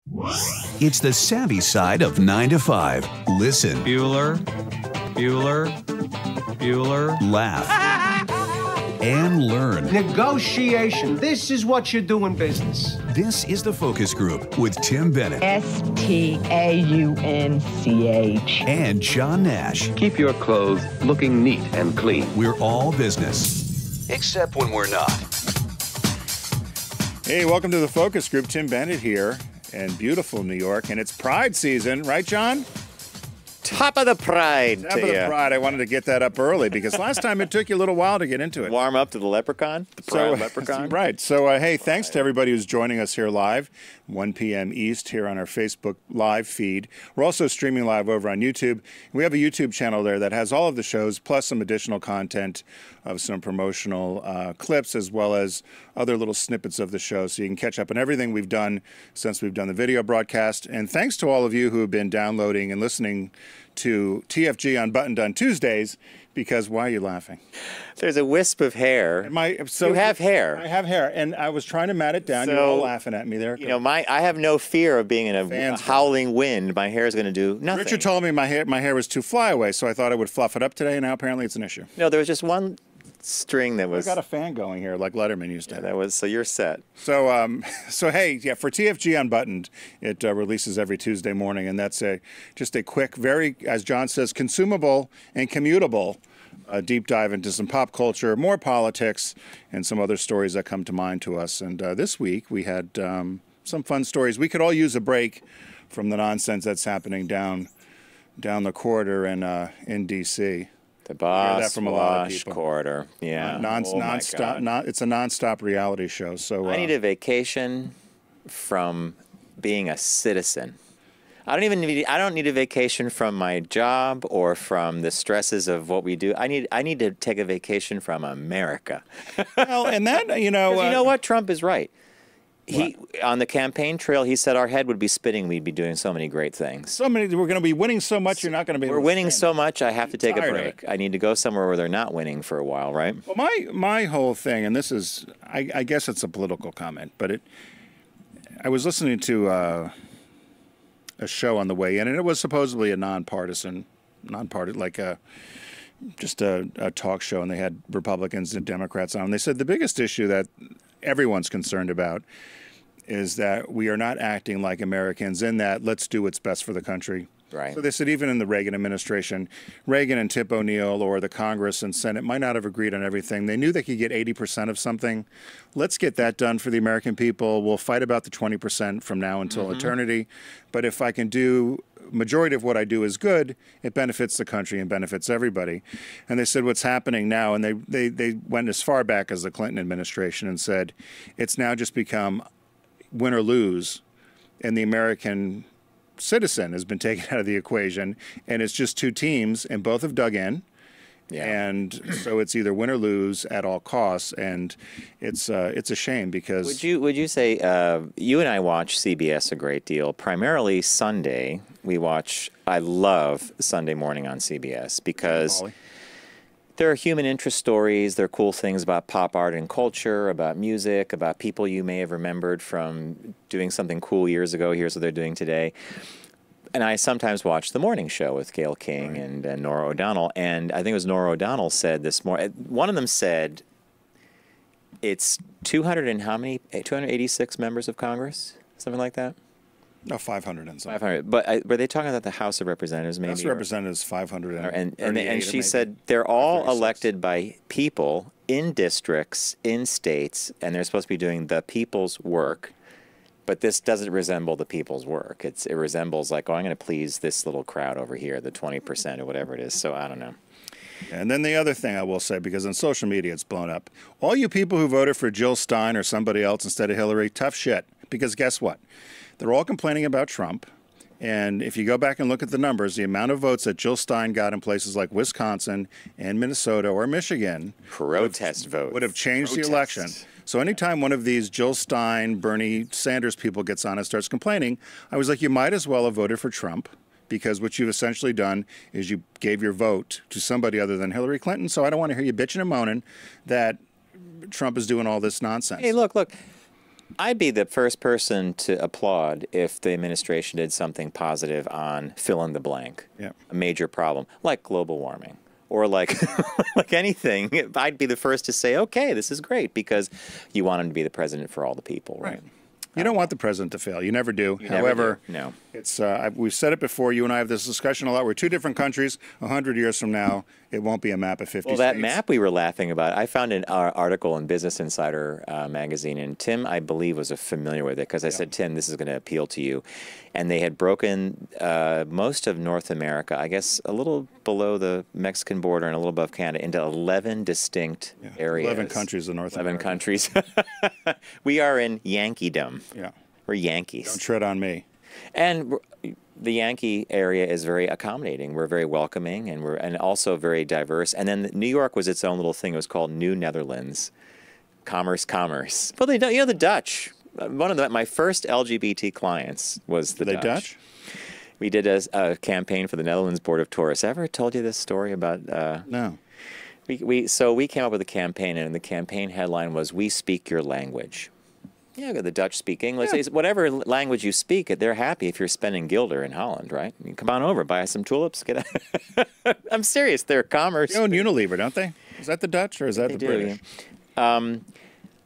It's the savvy side of 9 to 5. Listen. Bueller. Laugh. And learn. Negotiation. This is what you do in business. This is The Focus Group with Tim Bennett. Staunch. And John Nash. Keep your clothes looking neat and clean. We're all business. Except when we're not. Hey, welcome to The Focus Group. Tim Bennett here in beautiful New York. And it's Pride season, right, John? Top of the Pride. Top of the Pride. I wanted to get that up early because last time it took you a little while to get into it. Warm up to the leprechaun? The Pride leprechaun? Right. So, hey, thanks to everybody who's joining us here live, 1 p.m. East here on our Facebook live feed. We're also streaming live over on YouTube. We have a YouTube channel there that has all of the shows, plus some additional content of some promotional clips, as well as other little snippets of the show. So you can catch up on everything we've done since we've done the video broadcast. And thanks to all of you who have been downloading and listening to TFG Unbuttoned on Tuesdays, because why are you laughing? There's a wisp of hair. You have hair. I have hair, and I was trying to mat it down. You're all laughing at me there. You know, I have no fear of being in a howling wind. My hair is going to do nothing. Richard told me my hair was too flyaway, so I thought I would fluff it up today, and now apparently it's an issue. No, there was just one string that was... I got a fan going here like Letterman used to. Yeah, that was, so you're set. So hey, yeah, for TFG Unbuttoned, it releases every Tuesday morning, and that's just a quick, very, as John says, consumable and commutable deep dive into some pop culture, more politics, and some other stories that come to mind to us. And this week we had some fun stories. We could all use a break from the nonsense that's happening down the corridor in D.C. The Boss Wash Corridor, yeah. It's a nonstop reality show. So I need a vacation from being a citizen. I don't need a vacation from my job or from the stresses of what we do. I need to take a vacation from America. Well, and that, you know what? Trump is right. On the campaign trail, he said our head would be spinning. We'd be doing so many great things. We're going to be winning so much. You're not going to be. We're winning so much. I have to take a break. I need to go somewhere where they're not winning for a while, right? Well, my whole thing, and this is, I guess it's a political comment, but I was listening to a show on the way in, and it was supposedly a nonpartisan, like just a talk show, and they had Republicans and Democrats on. And they said the biggest issue that everyone's concerned about is that we are not acting like Americans in that let's do what's best for the country. Right. So they said even in the Reagan administration, Reagan and Tip O'Neill or the Congress and Senate might not have agreed on everything. They knew they could get 80% of something. Let's get that done for the American people. We'll fight about the 20% from now until eternity. But if I can do majority of what I do is good, it benefits the country and benefits everybody. And they said what's happening now, and they went as far back as the Clinton administration and said it's now just become win or lose, and the American citizen has been taken out of the equation, and it's just two teams, and both have dug in. Yeah. And so it's either win or lose at all costs, and it's a shame because... Would you say, you and I watch CBS a great deal, primarily Sunday. I love Sunday morning on CBS because there are human interest stories, there are cool things about pop art and culture, about music, about people you may have remembered from doing something cool years ago. Here's what they're doing today. And I sometimes watch the morning show with Gayle King and Norah O'Donnell. And I think it was Norah O'Donnell said this morning, one of them said it's 200 and how many? 286 members of Congress? Something like that? No, 500 and something. 500. But were they talking about the House of Representatives maybe? House of Representatives 500 and she said they're all elected by people in districts, in states, and they're supposed to be doing the people's work. But this doesn't resemble the people's work. It resembles like, oh, I'm going to please this little crowd over here, the 20% or whatever it is. So I don't know. And then the other thing I will say, because on social media it's blown up, all you people who voted for Jill Stein or somebody else instead of Hillary, tough shit. Because guess what? They're all complaining about Trump. And if you go back and look at the numbers, the amount of votes that Jill Stein got in places like Wisconsin and Minnesota or Michigan would have changed the election. So anytime one of these Jill Stein, Bernie Sanders people gets on and starts complaining, I was like, you might as well have voted for Trump, because what you've essentially done is you gave your vote to somebody other than Hillary Clinton. So I don't want to hear you bitching and moaning that Trump is doing all this nonsense. Hey, look. I'd be the first person to applaud if the administration did something positive on fill in the blank, a major problem, like global warming or like like anything. I'd be the first to say, okay, this is great, because you want him to be the president for all the people, right? You don't want the president to fail. You never do. However, no. It's we've said it before. You and I have this discussion a lot. We're two different countries. 100 years from now, it won't be a map of 50 Well, states. that map we were laughing about, I found an article in Business Insider magazine, and Tim, I believe, was familiar with it, because I said, Tim, this is going to appeal to you. And they had broken most of North America, I guess a little below the Mexican border and a little above Canada, into 11 distinct areas. 11 countries in North America. 11 countries. We are in Yankeedom. Yeah. We're Yankees. Don't tread on me. And the Yankee area is very accommodating. We're very welcoming, and also very diverse. And then New York was its own little thing. It was called New Netherlands. Commerce. Well, they don't. You know, the Dutch. One of my first LGBT clients was the Dutch. Dutch? We did a campaign for the Netherlands Board of Tourists. Ever told you this story about? No. So we came up with a campaign, and the campaign headline was "We speak your language." Yeah, the Dutch speak English. Yeah. Whatever language you speak, they're happy if you're spending guilder in Holland, right? You come on over, buy some tulips, get out. I'm serious. They're commerce. They own Unilever, don't they? Is that the Dutch or is that the British? Yeah.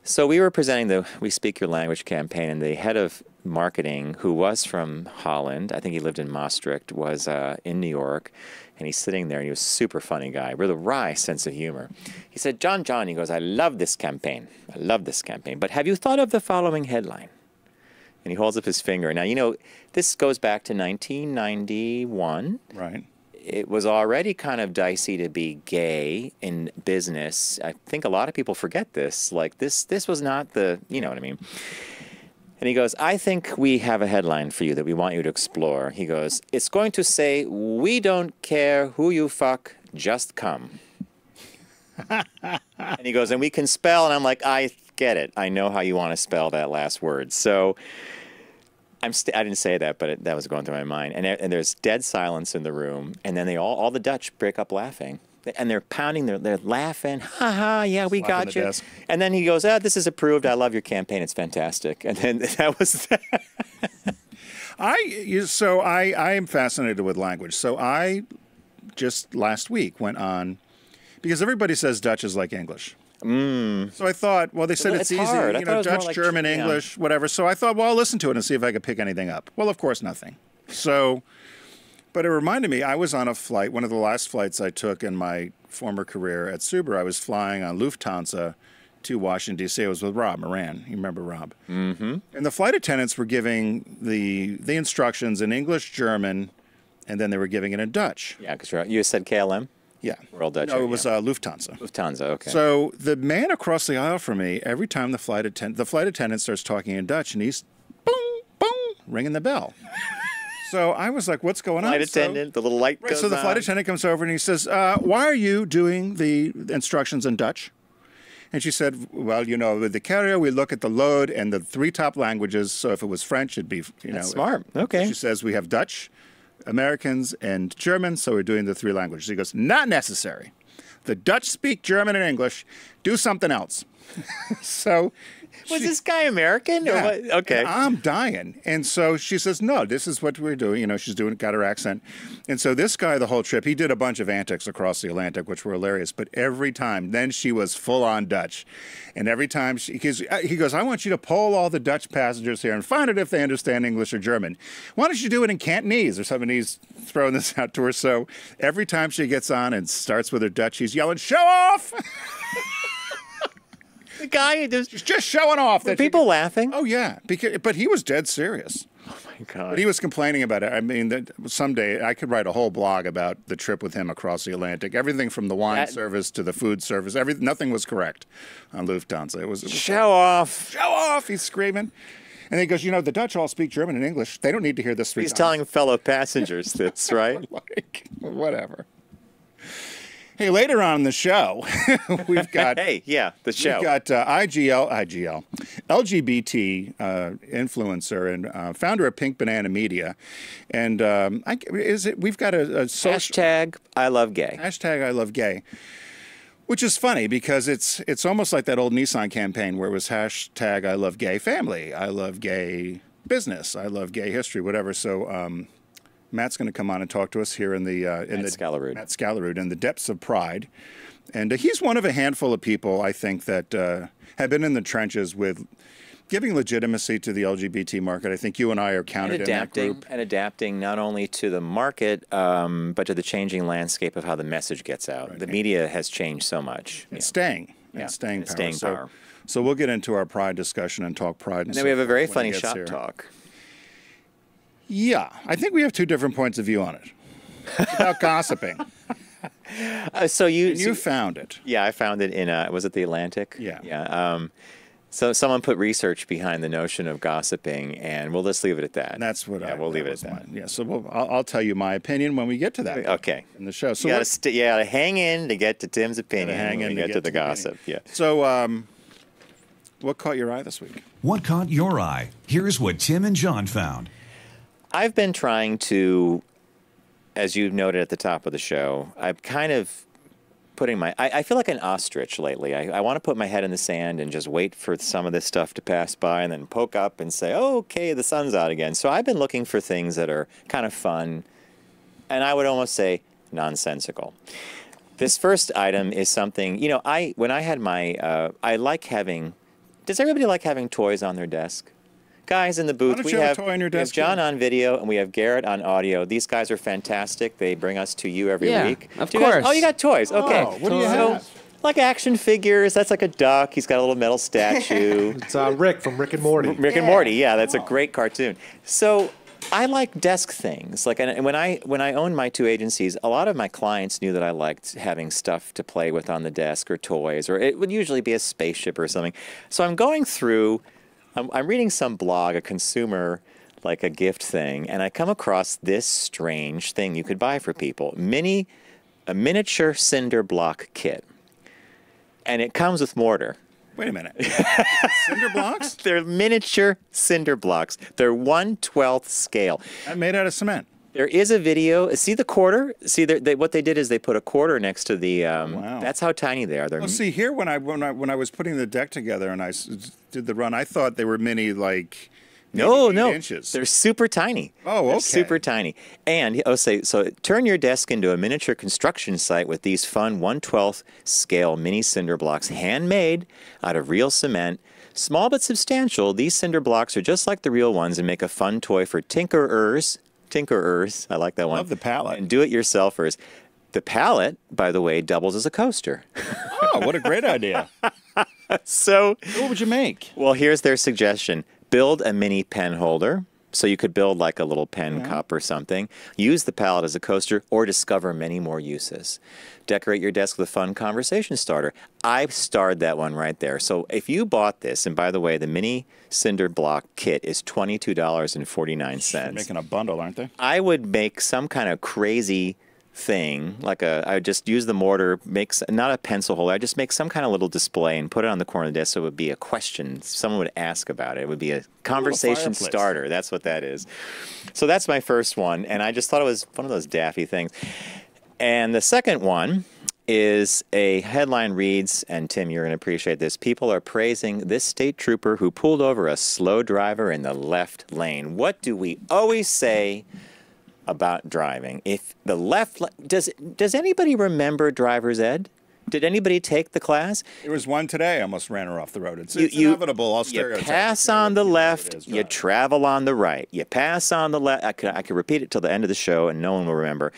So we were presenting the We Speak Your Language campaign, and the head of marketing, who was from Holland, I think he lived in Maastricht, was in New York, and he's sitting there, and he was a super funny guy with a wry sense of humor. He said, John, he goes, I love this campaign. I love this campaign. But have you thought of the following headline? And he holds up his finger. Now, you know, this goes back to 1991. Right. It was already kind of dicey to be gay in business. I think a lot of people forget this. Like, this was not the, you know what I mean? And he goes, I think we have a headline for you that we want you to explore. He goes, it's going to say, we don't care who you fuck, just come. And he goes, and we can spell. And I'm like, I get it. I know how you want to spell that last word. So I didn't say that, but that was going through my mind. And there's dead silence in the room. And then all the Dutch break up laughing. And they're pounding, they're laughing. Ha ha, yeah, we got you. Desk. And then he goes, this is approved. I love your campaign. It's fantastic. And then that was that. I am fascinated with language. So I just last week went on, because everybody says Dutch is like English. So I thought, well, they said it's easy, hard. you know, Dutch, like, German, English, whatever. So I thought, well, I'll listen to it and see if I could pick anything up. Well, of course, nothing. So, but it reminded me, I was on a flight, one of the last flights I took in my former career at Subaru. I was flying on Lufthansa to Washington, D.C. I was with Rob Moran. You remember Rob? Mm-hmm. And the flight attendants were giving the instructions in English, German, and then they were giving it in Dutch. Yeah, because you said KLM? Yeah. We're all Dutch. No, it was Lufthansa. Lufthansa, okay. So the man across the aisle from me, every time the flight attendant starts talking in Dutch, and he's boom, boom, ringing the bell. So I was like, what's going on? Flight attendant, the little light goes on. So the flight attendant comes over and he says, why are you doing the instructions in Dutch? And she said, well, you know, with the carrier, we look at the load and the 3 top languages. So if it was French, it'd be, you know. That's smart. Okay. She says, we have Dutch, Americans, and German, so we're doing the 3 languages. He goes, not necessary. The Dutch speak German and English. Do something else. So was this guy American? Yeah. Or what? Okay. And I'm dying. And so she says, no, this is what we're doing. You know, got her accent. And so this guy, the whole trip, he did a bunch of antics across the Atlantic, which were hilarious. But every time, then she was full on Dutch. And every time, he goes, I want you to poll all the Dutch passengers here and find out if they understand English or German. Why don't you do it in Cantonese or something? He's throwing this out to her. So every time she gets on and starts with her Dutch, he's yelling, show off! The guy just showing off. Were people laughing? Oh, yeah. But he was dead serious. Oh, my God. But he was complaining about it. I mean, someday I could write a whole blog about the trip with him across the Atlantic. Everything from the wine service to the food service, nothing was correct on Lufthansa. It was show off. Show off, he's screaming. And he goes, you know, the Dutch all speak German and English. They don't need to hear this 3 times. He's telling fellow passengers this, right? Like, whatever. Hey, later on in the show, we've got the show. We've got LGBT influencer and founder of Pink Banana Media, and we've got a social hashtag ILoveGay. Hashtag ILoveGay. Which is funny because it's almost like that old Nissan campaign where it was hashtag I love gay family, I love gay business, I love gay history, whatever. So Matt's going to come on and talk to us here in the Skallerud. Matt Skallerud in the depths of pride, and he's one of a handful of people I think that have been in the trenches with giving legitimacy to the LGBT market. I think you and I are counted in that group. And adapting not only to the market, but to the changing landscape of how the message gets out. Right. The media has changed so much. It's staying. Yeah. It's staying power. Staying power. So we'll get into our pride discussion and talk pride. And then we have a very funny shop talk. Yeah. I think we have two different points of view on it. It's about gossiping. So you found it. Yeah, I found it in, was it The Atlantic? Yeah. Yeah. So someone put research behind the notion of gossiping, and we'll just leave it at that. And that's what we'll leave it at that. Yeah, so I'll tell you my opinion when we get to that. Okay. In the show. So you gotta hang in to get to Tim's opinion when we get to the gossip. Yeah. So what caught your eye this week? What caught your eye? Here's what Tim and John found. I've been trying to, as you noted at the top of the show, I've kind of I feel like an ostrich lately. I want to put my head in the sand and just wait for some of this stuff to pass by and then poke up and say, oh, okay, the sun's out again. So I've been looking for things that are kind of fun, and I would almost say nonsensical. This first item is something, when I had my, I like having, does everybody like having toys on their desk? Guys in the booth, we have John on video and we have Garrett on audio. These guys are fantastic. They bring us to you every week. Of course. Oh, you got toys. Okay. Oh, what do you have? Like action figures. That's like a duck. He's got a little metal statue. It's Rick from Rick and Morty. Rick and Morty. Yeah, that's a great cartoon. So I like desk things. Like, and when I owned my two agencies, a lot of my clients knew that I liked having stuff to play with on the desk or toys, or it would usually be a spaceship or something. So I'm going through. I'm reading some blog, a consumer, like a gift thing, and I come across this strange thing you could buy for people. A miniature cinder block kit. And it comes with mortar. Wait a minute. Cinder blocks? They're miniature cinder blocks. They're 1/12 scale. And made out of cement. There is a video. See the quarter? See, what they did is they put a quarter next to the. Wow. That's how tiny they are. Well, see here when I was putting the deck together and I did the run, I thought they were mini like. No, 8 inches. They're super tiny. Oh, okay. They're super tiny. And so turn your desk into a miniature construction site with these fun 1/12 scale mini cinder blocks, handmade out of real cement. Small but substantial, these cinder blocks are just like the real ones and make a fun toy for tinkerers. I like that one. Love the palette. And do-it-yourselfers. The palette, by the way, doubles as a coaster. Oh, what a great idea. So, what would you make? Well, here's their suggestion. Build a mini pen holder. So you could build like a little pen cup or something. Use the palette as a coaster or discover many more uses. Decorate your desk with a fun conversation starter. I starred that one right there. So if you bought this, and by the way, the mini cinder block kit is $22.49. They're making a bundle, aren't they? I would make some kind of crazy thing, like I would just use the mortar, not a pencil holder, I just make some kind of little display and put it on the corner of the desk so it would be a question. Someone would ask about it. It would be a conversation starter. That's what that is. So that's my first one, and I just thought it was one of those daffy things. And the second one is a headline reads, and Tim, you're going to appreciate this, people are praising this state trooper who pulled over a slow driver in the left lane. What do we always say about driving? If the left does anybody remember driver's ed? Did anybody take the class? There was one today. I almost ran her off the road. It's inevitable. I'll stereotype. You pass on the left, you travel on the right. You pass on the left. I could repeat it till the end of the show, and no one will remember.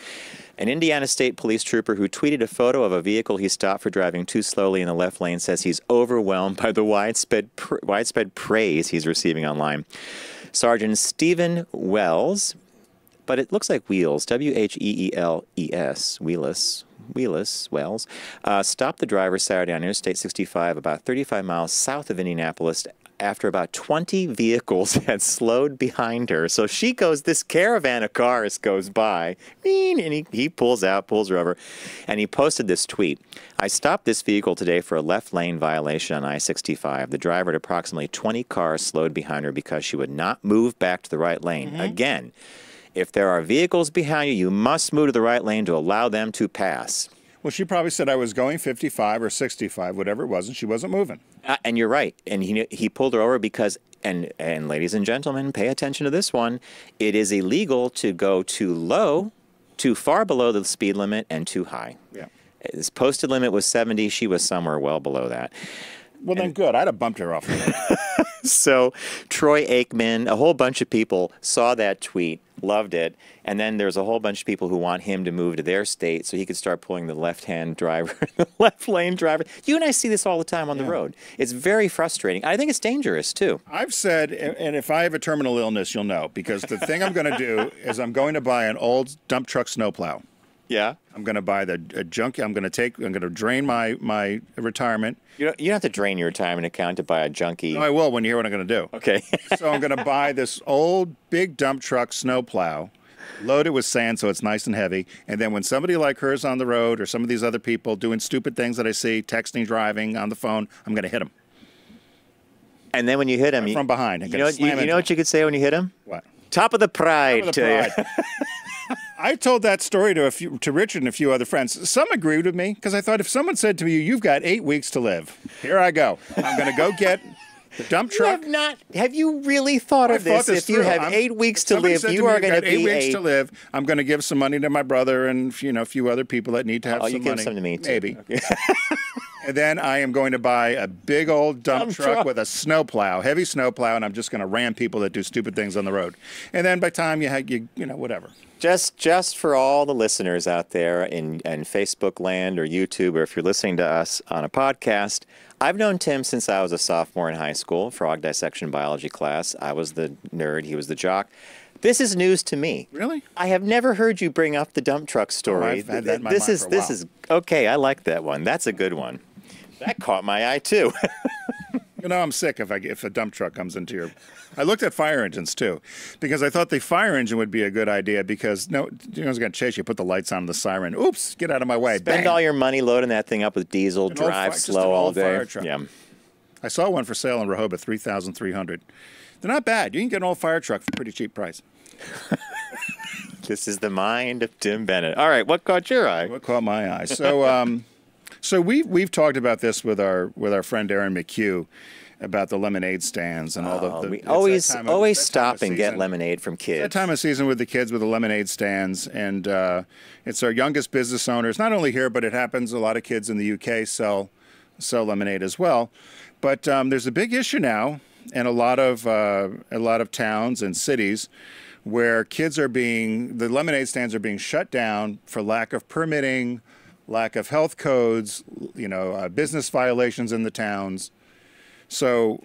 An Indiana State Police trooper who tweeted a photo of a vehicle he stopped for driving too slowly in the left lane says he's overwhelmed by the widespread praise he's receiving online. Sergeant Stephen Wells, but it looks like Wheels, W-H-E-E-L-E-S, Wells, stopped the driver Saturday on Interstate 65 about 35 miles south of Indianapolis after about 20 vehicles had slowed behind her. So she goes, this caravan of cars goes by, and he pulls her over, and he posted this tweet. I stopped this vehicle today for a left lane violation on I-65. The driver had approximately 20 cars slowed behind her because she would not move back to the right lane. Again, if there are vehicles behind you, you must move to the right lane to allow them to pass. Well, she probably said I was going 55 or 65, whatever it was, and she wasn't moving. And you're right. And he pulled her over because, and ladies and gentlemen, pay attention to this one. It is illegal to go too low, too far below the speed limit, and too high. Yeah. His posted limit was 70. She was somewhere well below that. Well, then good. I'd have bumped her off. So Troy Aikman, a whole bunch of people saw that tweet, loved it, and then there's a whole bunch of people who want him to move to their state so he could start pulling the left-hand driver, the left lane driver. You and I see this all the time on the road. It's very frustrating. I think it's dangerous, too. I've said, and if I have a terminal illness, you'll know, because the thing I'm going to do is I'm going to buy an old dump truck snowplow. Yeah. I'm going to buy a junk. I'm going to drain my retirement. You don't have to drain your retirement account to buy a junkie. No, I will when you hear what I'm going to do. Okay. So I'm going to buy this old big dump truck snowplow, load it with sand so it's nice and heavy, and then when somebody like her is on the road or some of these other people doing stupid things that I see, texting, driving, on the phone, I'm going to hit them. And then when you hit him, from behind. You know what you could say when you hit him? What? Top of the pride. Top of the pride. I told that story to Richard and a few other friends. Some agreed with me because I thought if someone said to me, "You've got 8 weeks to live," here I go. I'm going to go get the dump truck. Have you really thought of this? If you have 8 weeks to live, you are going to be 8 weeks to live. I'm going to give some money to my brother and a few other people that need to have some money. You give some to me too. Maybe. Okay. And then I am going to buy a big old dump truck with a snowplow, heavy snowplow, and I'm just going to ram people that do stupid things on the road. And then by the time you whatever. Just for all the listeners out there in Facebook land or YouTube, or if you're listening to us on a podcast, I've known Tim since I was a sophomore in high school, frog dissection biology class. I was the nerd, he was the jock. This is news to me. Really? I have never heard you bring up the dump truck story. Oh, I've had that in my mind for a while. This is okay. I like that one. That's a good one. That caught my eye too. I'm sick if a dump truck comes into your. I looked at fire engines too, because I thought the fire engine would be a good idea because it's going to chase you. Put the lights on the siren. Oops! Get out of my way. Spend all your money loading that thing up with diesel. Drive slow all day. Fire truck. Yeah. I saw one for sale in Rehoboth, $3,300. They're not bad. You can get an old fire truck for a pretty cheap price. This is the mind of Tim Bennett. All right, what caught your eye? What caught my eye? So, so we've talked about this with our friend Aaron McHugh about the lemonade stands and all the. We always stop and get lemonade from kids. It's that time of season with the kids with the lemonade stands, and it's our youngest business owners. Not only here, but it happens. A lot of kids in the UK sell lemonade as well. But there's a big issue now in a lot of towns and cities where the lemonade stands are being shut down for lack of permitting, lack of health codes, business violations in the towns. So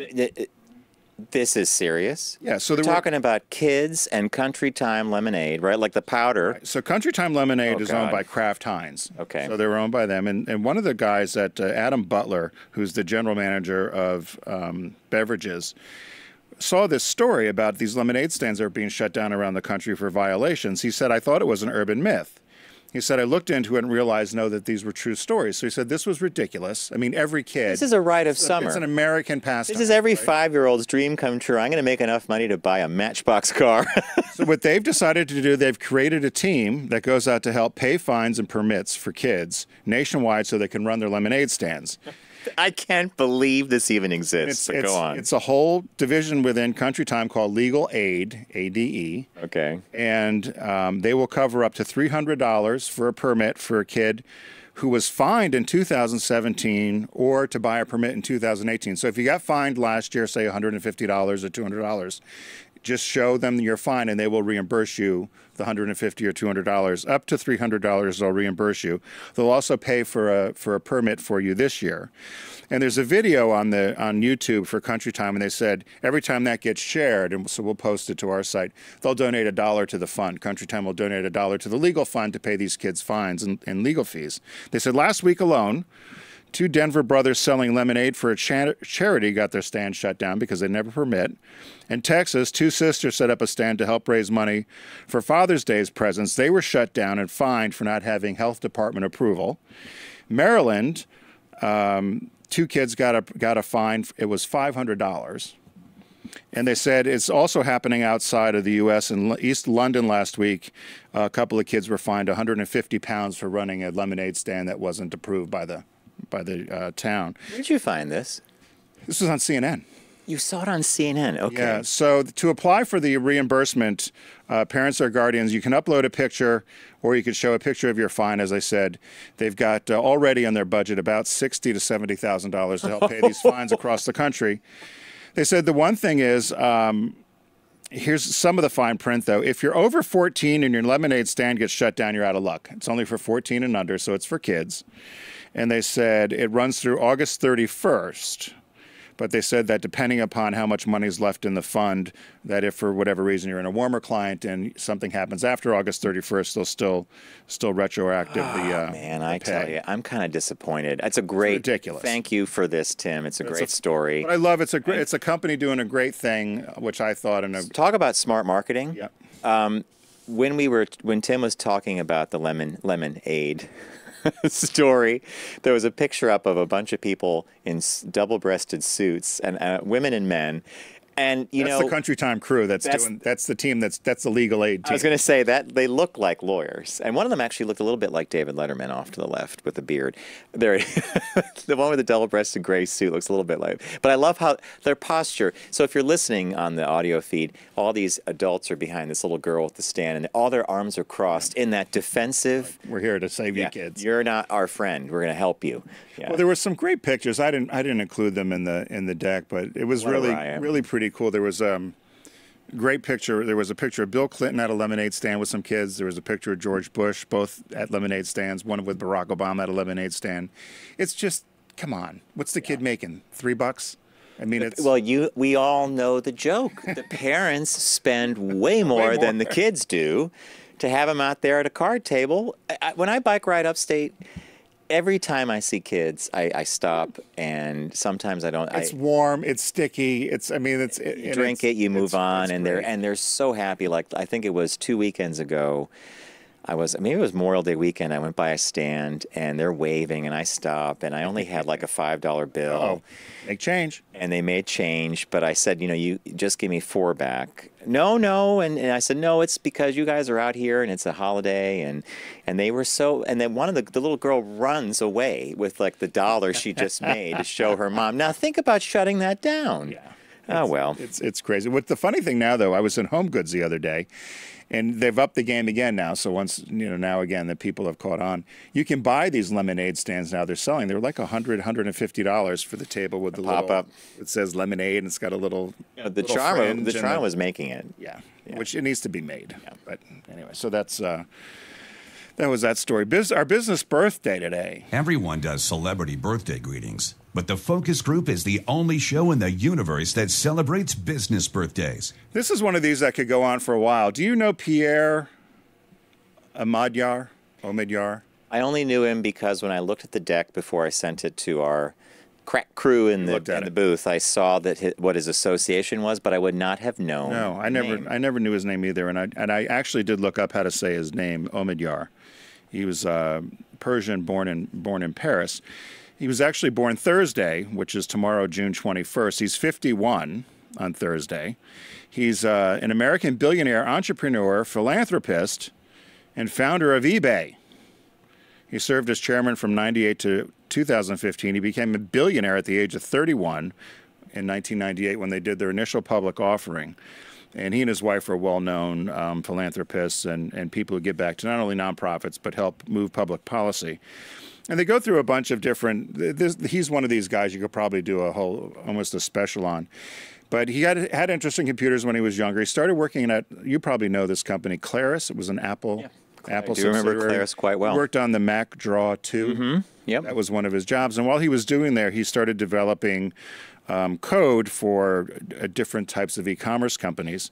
this is serious. Yeah. So we're talking about kids and Country Time Lemonade, right? Like the powder. Right. So Country Time Lemonade is owned by Kraft Heinz. Okay. So they're owned by them. And one of the guys Adam Butler, who's the general manager of beverages, saw this story about these lemonade stands that are being shut down around the country for violations. He said, I thought it was an urban myth. He said, I looked into it and realized, that these were true stories. So he said, this was ridiculous. I mean, every kid. This is a rite of summer. It's an American pastime. This is every 5-year-old's dream come true. I'm going to make enough money to buy a Matchbox car. So what they've decided to do, they've created a team that goes out to help pay fines and permits for kids nationwide so they can run their lemonade stands. I can't believe this even exists. Go on. It's a whole division within Country Time called Legal-Ade, A-D-E. Okay. And they will cover up to $300 for a permit for a kid who was fined in 2017 or to buy a permit in 2018. So if you got fined last year, say $150 or $200, just show them your fine and they will reimburse you the $150 or $200. Up to $300 they'll reimburse you. They'll also pay for a permit for you this year. And there's a video on YouTube for Country Time, and they said every time that gets shared, and so we'll post it to our site, they'll donate $1 to the fund. Country Time will donate $1 to the legal fund to pay these kids fines and legal fees. They said last week alone, 2 Denver brothers selling lemonade for a charity got their stand shut down because they never permit. In Texas, 2 sisters set up a stand to help raise money for Father's Day's presents. They were shut down and fined for not having health department approval. Maryland, 2 kids got a fine. It was $500. And they said it's also happening outside of the U.S. In East London last week. A couple of kids were fined 150 pounds for running a lemonade stand that wasn't approved by the town. Where did you find this? This was on CNN. You saw it on CNN. Okay. Yeah. So to apply for the reimbursement, parents or guardians, you can upload a picture, or you can show a picture of your fine. As I said, they've got already on their budget about $60,000 to $70,000 to help pay these fines across the country. They said the one thing is, here's some of the fine print, though. If you're over 14 and your lemonade stand gets shut down, you're out of luck. It's only for 14 and under, so it's for kids. And they said it runs through August 31st. But they said that depending upon how much money is left in the fund, that if for whatever reason you're in a warmer client and something happens after August 31st, they'll still retroactive the Man, the I pay. tell you, I'm kind of disappointed. It's a great, ridiculous. Thank you for this, Tim. It's a great story. But I love it's a company doing a great thing, which I thought Talk about smart marketing. Yeah. When Tim was talking about the Lemonade story, there was a picture up of a bunch of people in double-breasted suits, and women and men. And that's the Country Time crew. That's the team. That's the Legal Aid team. I was going to say that they look like lawyers, and one of them actually looked a little bit like David Letterman off to the left with the beard. There, the one with the double-breasted gray suit looks a little bit like. But I love how their posture. So if you're listening on the audio feed, all these adults are behind this little girl with the stand, and all their arms are crossed in that defensive. We're here to save you, kids. You're not our friend. We're going to help you. Yeah. Well, there were some great pictures. I didn't include them in the deck, but it was really pretty cool. There was a great picture. There was a picture of Bill Clinton at a lemonade stand with some kids. There was a picture of George Bush, both at lemonade stands. One with Barack Obama at a lemonade stand. It's just, come on. What's the kid making? $3? I mean, it's we all know the joke. The parents spend way more than the kids do to have them out there at a card table. When I bike ride upstate, every time I see kids, I stop, and sometimes I don't. It's warm. It's sticky. You drink it, you move on, and they're so happy. Like I think it was 2 weekends ago. Maybe it was Memorial Day weekend. I went by a stand, and they're waving, and I stop, and I only had like a $5 bill. Oh, make change. And they made change, but I said, you just give me $4 back. No, and I said, no, it's because you guys are out here, and it's a holiday, and they were so. And then one of the little girl runs away with like the dollar she just made to show her mom. Now think about shutting that down. Yeah. Oh well, it's crazy. What the funny thing now, though, I was in Home Goods the other day. And they've upped the game again now. So now again, that people have caught on. You can buy these lemonade stands now. They're selling. They're like $100, $150 for the table with the pop up. It says lemonade, and it's got a little. The charm was making it. Yeah, which it needs to be made. Yeah. But anyway, so that's that was that story. Our business birthday today. Everyone does celebrity birthday greetings, but the Focus Group is the only show in the universe that celebrates business birthdays. This is one of these that could go on for a while. Do you know Pierre Omidyar? I only knew him because when I looked at the deck before I sent it to our crack crew in the booth, I saw that what his association was, but I would not have known. No, I never knew his name either, and I actually did look up how to say his name, Omidyar. He was Persian, born in Paris. He was actually born Thursday, which is tomorrow, June 21st. He's 51 on Thursday. He's an American billionaire, entrepreneur, philanthropist, and founder of eBay. He served as chairman from 98 to 2015. He became a billionaire at the age of 31 in 1998 when they did their initial public offering. And he and his wife are well-known philanthropists and people who give back to not only nonprofits but help move public policy. And they go through a bunch of different. He's one of these guys you could probably do almost a special on. But he had interest in computers when he was younger. He started working at, you probably know this company, Claris. It was an Apple. Yeah. Apple I do remember Claris quite well. He worked on the Mac Draw 2. Mm-hmm. Yep. That was one of his jobs. And while he was doing there, he started developing code for different types of e-commerce companies.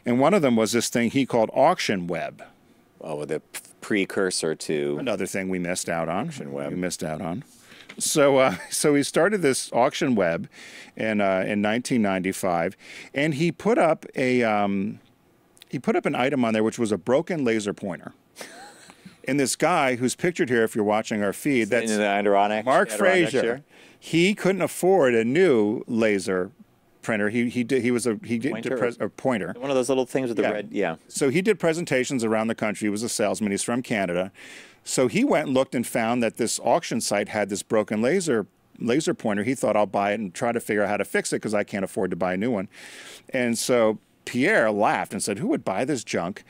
And one of them was this thing he called Auction Web. Oh, the precursor to another thing we missed out on. Auction Web. We missed out on. So he started this Auction Web in 1995, and he put up an item on there which was a broken laser pointer. And this guy who's pictured here, if you're watching our feed, that's Mark Frazier. He couldn't afford a new laser printer. He did a pointer. One of those little things with the red. Yeah. So he did presentations around the country. He was a salesman. He's from Canada. So he went and looked and found that this auction site had this broken laser pointer. He thought, I'll buy it and try to figure out how to fix it because I can't afford to buy a new one. And so Pierre laughed and said, who would buy this junk?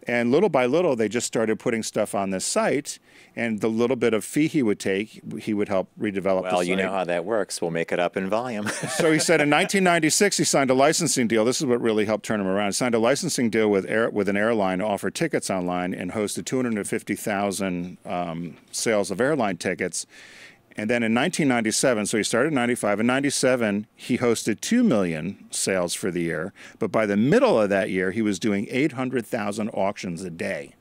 And little by little, they just started putting stuff on this site. And the little bit of fee he would take, he would help redevelop the site. Well, you know how that works. We'll make it up in volume. So he said in 1996, he signed a licensing deal. This is what really helped turn him around. He signed a licensing deal with an airline to offer tickets online and hosted 250,000 sales of airline tickets. And then in 1997, so he started in 95. In 97, he hosted 2 million sales for the year. But by the middle of that year, he was doing 800,000 auctions a day.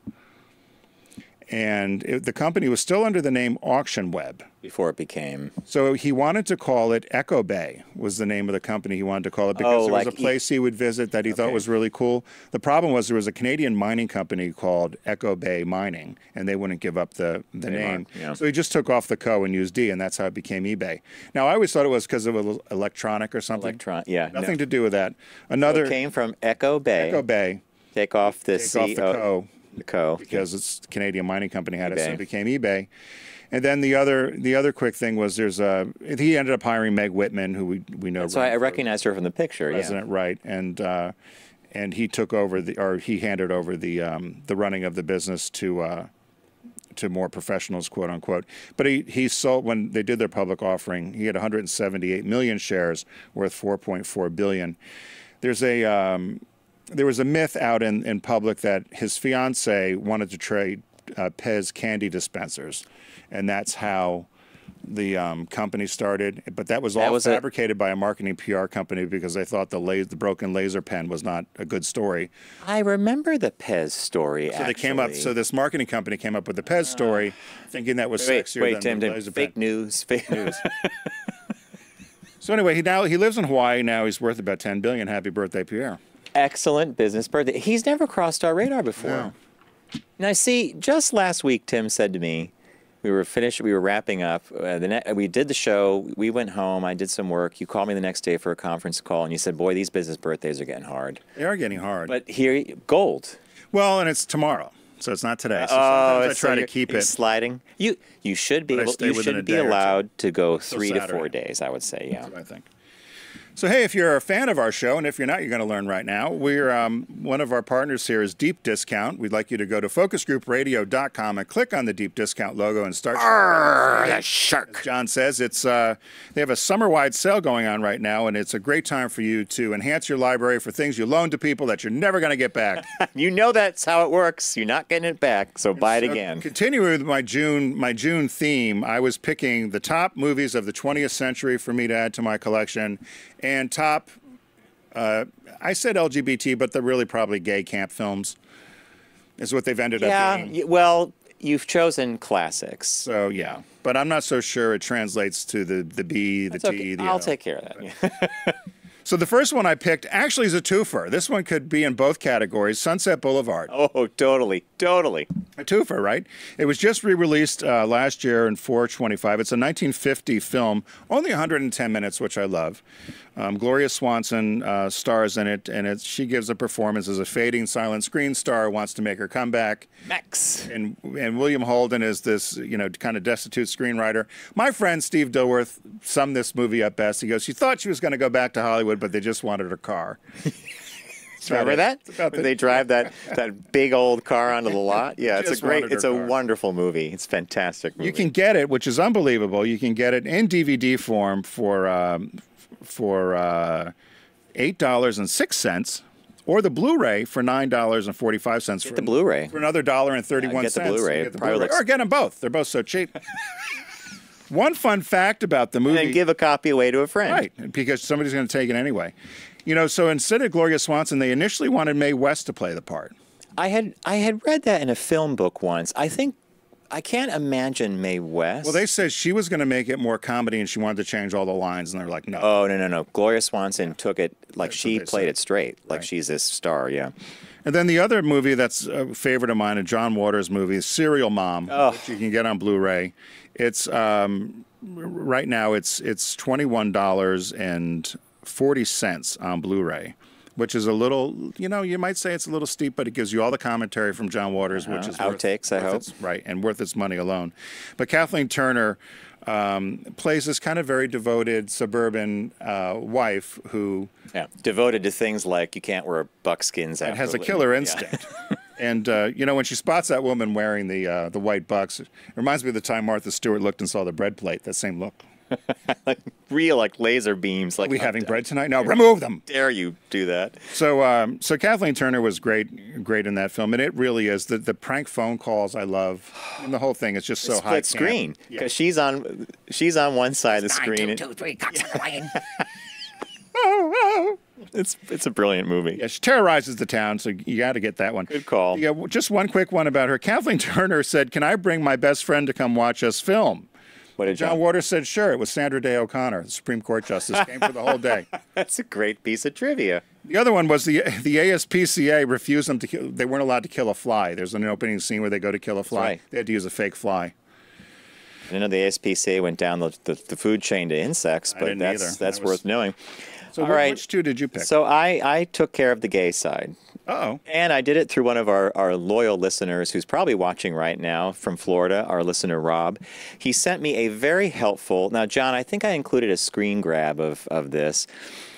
And the company was still under the name Auction Web. Before it became. So he wanted to call it Echo Bay was the name of the company he wanted to call it because there was a place he would visit that he thought was really cool. The problem was there was a Canadian mining company called Echo Bay Mining, and they wouldn't give up the name. Yeah. So he just took off the co and used D, and that's how it became eBay. Now, I always thought it was because it was electronic or something. Nothing to do with that. So it came from Echo Bay. Echo Bay. Take off the co. The co. Because it's the Canadian mining company had it, so it became eBay. And then the other quick thing was he ended up hiring Meg Whitman, who we know. So I recognized her from the picture. President, right? And he took over he handed over the running of the business to more professionals, quote unquote. But he sold when they did their public offering. He had 178 million shares worth 4.4 billion. There was a myth out in public that his fiancée wanted to trade Pez candy dispensers, and that's how the company started. But that was all fabricated by a marketing PR company because they thought the broken laser pen was not a good story. I remember the Pez story. So they came up. So this marketing company came up with the Pez story, thinking that was sexier than the laser pen. Fake news. Fake news. So anyway, he lives in Hawaii now. He's worth about $10 billion. Happy birthday, Pierre. Excellent business birthday. He's never crossed our radar before. No. Now, see, just last week, Tim said to me, we were wrapping up. We did the show. We went home. I did some work. You called me the next day for a conference call, and you said, boy, these business birthdays are getting hard. They are getting hard. But here, gold. Well, and it's tomorrow, so it's not today. So sometimes I try to keep it sliding. You should be able. You should be allowed to go 3 to 4 days, I would say. Yeah. That's what I think. So, hey, if you're a fan of our show, and if you're not, you're going to learn right now. We're one of our partners here is Deep Discount. We'd like you to go to focusgroupradio.com and click on the Deep Discount logo and start. That shark. As John says, they have a summer-wide sale going on right now, and it's a great time for you to enhance your library for things you loan to people that you're never going to get back. You know that's how it works. You're not getting it back, so buy it again. Continuing with my June theme, I was picking the top movies of the 20th century for me to add to my collection. And top, I said LGBT, but they're really probably gay camp films, is what they've ended up being. Yeah, well, you've chosen classics. So, yeah. But I'm not so sure it translates to the B, the T, the L. I'll take care of that. So the first one I picked actually is a twofer. This one could be in both categories, Sunset Boulevard. Oh, totally. A twofer, right? It was just re-released last year in 4/25. It's a 1950 film, only 110 minutes, which I love. Gloria Swanson stars in it, and she gives a performance as a fading silent screen star, wants to make her comeback. Max. And William Holden is this, kind of destitute screenwriter. My friend Steve Dilworth summed this movie up best. He goes, she thought she was going to go back to Hollywood, but they just wanted her car. Remember that? When they drive that big old car onto the lot? Yeah, it's a wonderful movie. It's a fantastic movie. You can get it, which is unbelievable. You can get it in DVD form for $8.06, or the Blu-ray for $9.45. Get the Blu-ray for another $1.31. Get the Blu-ray. Or get them both. They're both so cheap. One fun fact about the movie. And give a copy away to a friend. Right, because somebody's going to take it anyway. So instead of Gloria Swanson, they initially wanted Mae West to play the part. I had read that in a film book once. I can't imagine Mae West. Well, they said she was going to make it more comedy, and she wanted to change all the lines, and they're like, no. Oh, no. Gloria Swanson took it like she played it straight, like she's this star, yeah. And then the other movie that's a favorite of mine, a John Waters movie, is Serial Mom, which you can get on Blu-ray. It's right now it's $21.04 40 cents on Blu-ray, which is a little, you might say it's a little steep, but it gives you all the commentary from John Waters, which is outtakes, I hope. Right, and worth its money alone. But Kathleen Turner plays this kind of very devoted suburban wife who... Yeah, devoted to things like you can't wear buckskins. And has a killer instinct. Yeah. And, when she spots that woman wearing the white bucks, it reminds me of the time Martha Stewart looked and saw the bread plate, that same look. Real, laser beams. Are we having bread tonight? No, remove them. Dare you do that? So Kathleen Turner was great in that film, and it really is the prank phone calls I love, and the whole thing is just so high. Split screen because she's on one side of the screen. 9, 2, 2, 3, cops are lying. It's a brilliant movie. Yeah, she terrorizes the town, so you got to get that one. Good call. Yeah, just one quick one about her. Kathleen Turner said, "Can I bring my best friend to come watch us film?" What did John Waters said, "Sure." It was Sandra Day O'Connor, the Supreme Court Justice, came for the whole day. That's a great piece of trivia. The other one was the ASPCA refused them to kill. They weren't allowed to kill a fly. There's an opening scene where they go to kill a fly. Right. They had to use a fake fly. I didn't know the ASPCA went down the food chain to insects, but that's worth knowing. So which two did you pick? So I took care of the gay side. Uh-oh. And I did it through one of our loyal listeners who's probably watching right now from Florida, our listener Rob. He sent me a very helpful... Now, John, I think I included a screen grab of this.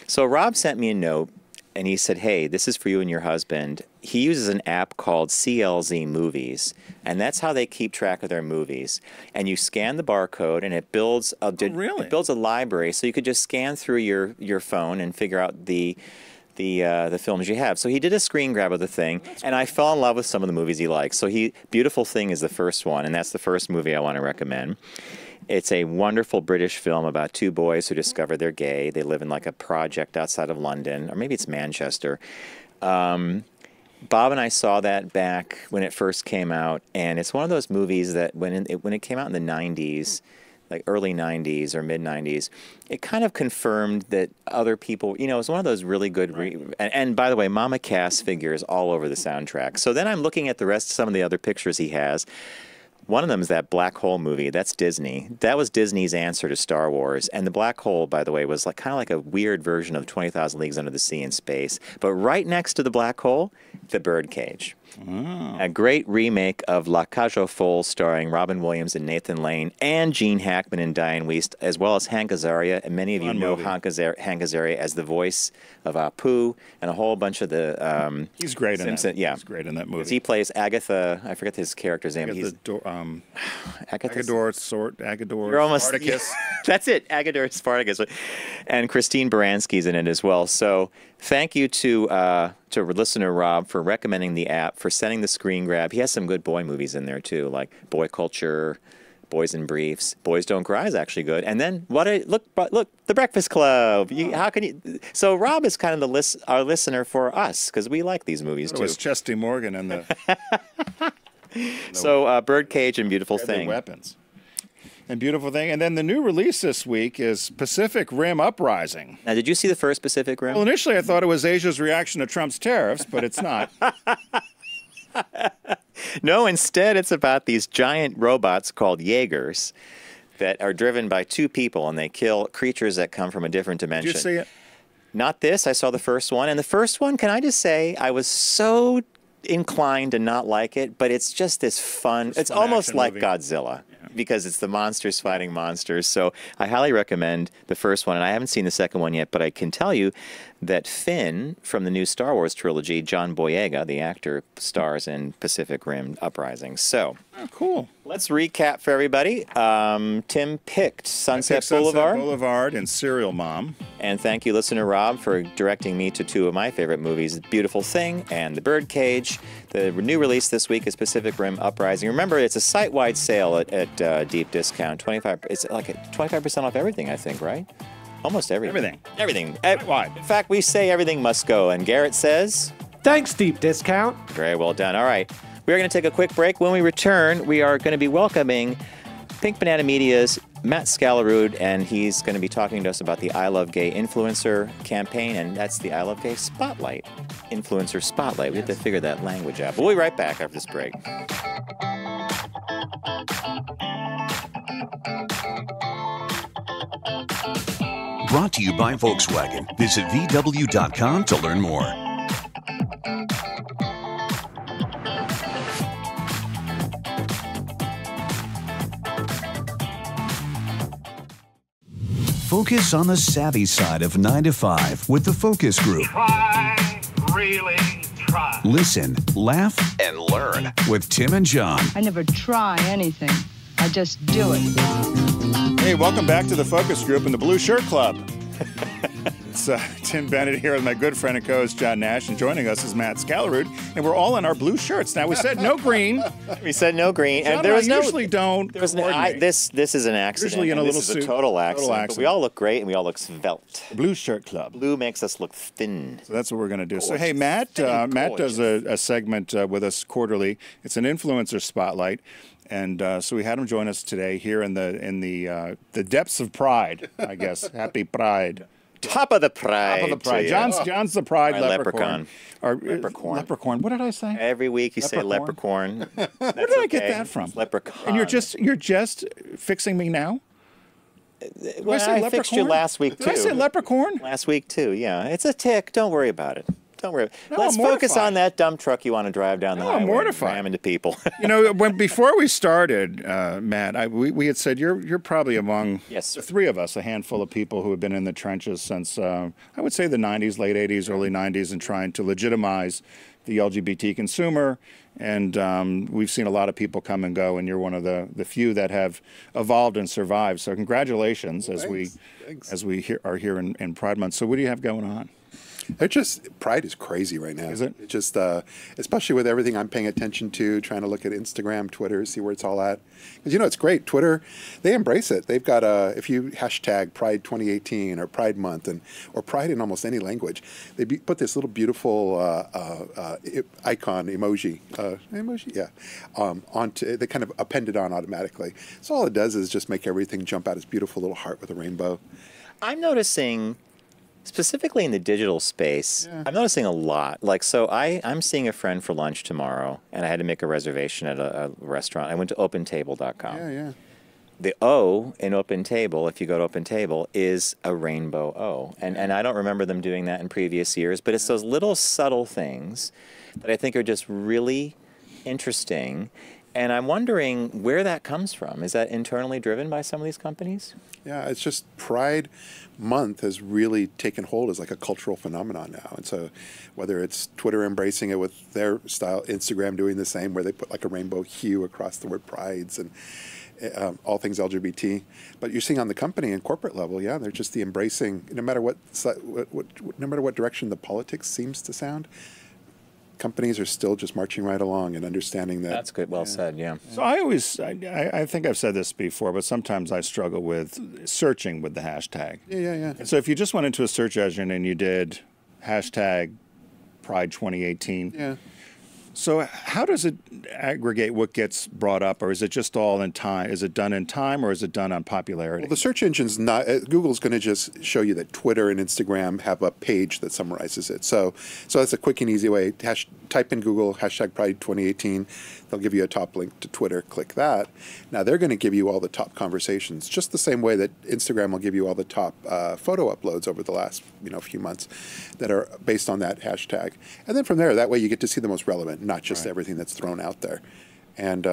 So Rob sent me a note, and he said, hey, this is for you and your husband. He uses an app called CLZ Movies, and that's how they keep track of their movies. And you scan the barcode, and it builds it builds a library, so you could just scan through your phone and figure out the films you have. So he did a screen grab of the thing, and I fell in love with some of the movies he likes. So Beautiful Thing is the first one, and that's the first movie I want to recommend. It's a wonderful British film about two boys who discover they're gay. They live in like a project outside of London, or maybe it's Manchester. Bob and I saw that back when it first came out, and it's one of those movies that when it came out in the 90s, like early 90s or mid 90s, it kind of confirmed that other people, it was one of those really good, and by the way, Mama Cass figures all over the soundtrack. So then I'm looking at some of the other pictures he has. One of them is that Black Hole movie. That's Disney. That was Disney's answer to Star Wars. And the Black Hole, by the way, was kind of like a weird version of 20,000 Leagues Under the Sea in space. But right next to the Black Hole, the Birdcage. Oh. A great remake of La Cage aux Folles starring Robin Williams and Nathan Lane and Gene Hackman and Diane Wiest, as well as Hank Azaria. And many of you know Hank Azaria as the voice of Apu and a whole bunch of the he's great Simpson, in that. Yeah. He's great in that movie. He plays Agatha. I forget his character's name. Agador, Spartacus. That's it, Agador Spartacus. And Christine Baranski's in it as well. So thank you to listener Rob for recommending the app, for sending the screen grab. He has some good boy movies in there too, like Boy Culture, Boys in Briefs. Boys Don't Cry is actually good. And then look, The Breakfast Club. How can you? So Rob is kind of our listener for us because we like these movies too. It was Chesty Morgan and the. So Birdcage and Beautiful Thing. Weapons. And Beautiful Thing. And then the new release this week is Pacific Rim Uprising. Now, did you see the first Pacific Rim? Well, initially I thought it was Asia's reaction to Trump's tariffs, but it's not. No, instead it's about these giant robots called Jaegers that are driven by two people, and they kill creatures that come from a different dimension. Did you see it? Not this. I saw the first one. And the first one, can I just say, I was so inclined to not like it, but it's just this fun. It's almost like movie. Godzilla. Because it's the monsters fighting monsters. So I highly recommend the first one. And I haven't seen the second one yet, but I can tell you that Finn from the new Star Wars trilogy, John Boyega, the actor, stars in Pacific Rim Uprising. So, cool. Let's recap for everybody. Tim picked Sunset Boulevard and Serial Mom. And thank you, listener Rob, for directing me to two of my favorite movies, Beautiful Thing and The Birdcage. The new release this week is Pacific Rim Uprising. Remember, it's a site-wide sale at deep discount. It's like 25% off everything, I think, right? Almost everything. Everything. Wide. In fact, we say everything must go, and Garrett says... Thanks, deep discount. Very well done. All right. We're going to take a quick break. When we return, we are going to be welcoming Pink Banana Media's Matt Skallerud, and he's going to be talking to us about the ILoveGay influencer campaign, and that's the ILoveGay Spotlight. Influencer Spotlight. We have to figure that language out. But we'll be right back after this break. Brought to you by Volkswagen. Visit VW.com to learn more. Focus on the savvy side of 9 to 5 with the Focus Group. Try, really try. Listen, laugh, and learn with Tim and John. I never try anything. I just do it. Hey, welcome back to the Focus Group and the Blue Shirt Club. It's Tim Bennett here with my good friend and co-host John Nash, and joining us is Matt Skallerud, and we're all in our blue shirts. Now, we said no green. We said no green, John and there was no. Usually don't. There was no. coordinate. This is an accident. Usually in a and little this is suit. a total accident. But we all look great, and we all look svelte. Blue Shirt Club. Blue makes us look thin. So that's what we're going to do. So, Gorgeous. hey, Matt Matt does Gorgeous. a segment with us quarterly. It's an influencer spotlight. And so we had him join us today here in the depths of Pride, I guess. Happy Pride. Top of the pride. Top of the Pride. to you. John's the Pride Our leprechaun. Leprechaun. Leprechaun. What did I say? Every week you say leprechaun. Where did I get that from? It's leprechaun. And you're just fixing me now? Well, I fixed you last week too. Did I say leprechaun? Last week too. Yeah, it's a tick. Don't worry about it. Don't worry. No, Let's I'm focus mortified. on that dump truck you want to drive down the No, highway. I'm mortified. And ram into people. You know, before we started, Matt, we had said you're probably among Yes, the three of us, a handful of people who have been in the trenches since I would say the 90s, late 80s, early 90s, and trying to legitimize the LGBT consumer. And we've seen a lot of people come and go, and you're one of the few that have evolved and survived. So congratulations as we are here in Pride Month. So what do you have going on? It's just Pride is crazy right now. Is it? It's just, especially with everything I'm paying attention to, trying to look at Instagram, Twitter, see where it's all at. Because it's great. Twitter, they embrace it. They've got if you hashtag Pride 2018 or Pride Month or Pride in almost any language, they put this little beautiful icon emoji, onto. They kind of append it on automatically. So all it does is just make everything jump out as beautiful little heart with a rainbow. I'm noticing, specifically in the digital space, I'm noticing a lot. Like, so I'm seeing a friend for lunch tomorrow, and I had to make a reservation at a restaurant. I went to OpenTable.com. Yeah. The O in OpenTable, if you go to OpenTable, is a rainbow O. And I don't remember them doing that in previous years, but it's those little subtle things that I think are just really interesting. And I'm wondering where that comes from. Is that internally driven by some of these companies? Yeah, it's just Pride Month has really taken hold as like a cultural phenomenon now. And so whether it's Twitter embracing it with their style, Instagram doing the same, where they put like a rainbow hue across the word prides and all things LGBT. But you're seeing on the company and corporate level, they're just the embracing, no matter what direction the politics seems to sound, companies are still just marching right along and understanding that. That's good. Well said, yeah. So I think I've said this before, but sometimes I struggle with searching with the hashtag. Yeah. And so if you just went into a search engine and you did hashtag Pride 2018. Yeah. So how does it aggregate what gets brought up, or is it just all in time? Is it done in time, or is it done on popularity? Well, the search engine's not. Google's going to just show you that Twitter and Instagram have a page that summarizes it. So that's a quick and easy way. Type in Google hashtag Pride 2018. They'll give you a top link to Twitter. Click that. Now they're going to give you all the top conversations, just the same way that Instagram will give you all the top photo uploads over the last few months that are based on that hashtag. And then from there, that way you get to see the most relevant, not just everything that's thrown out there. And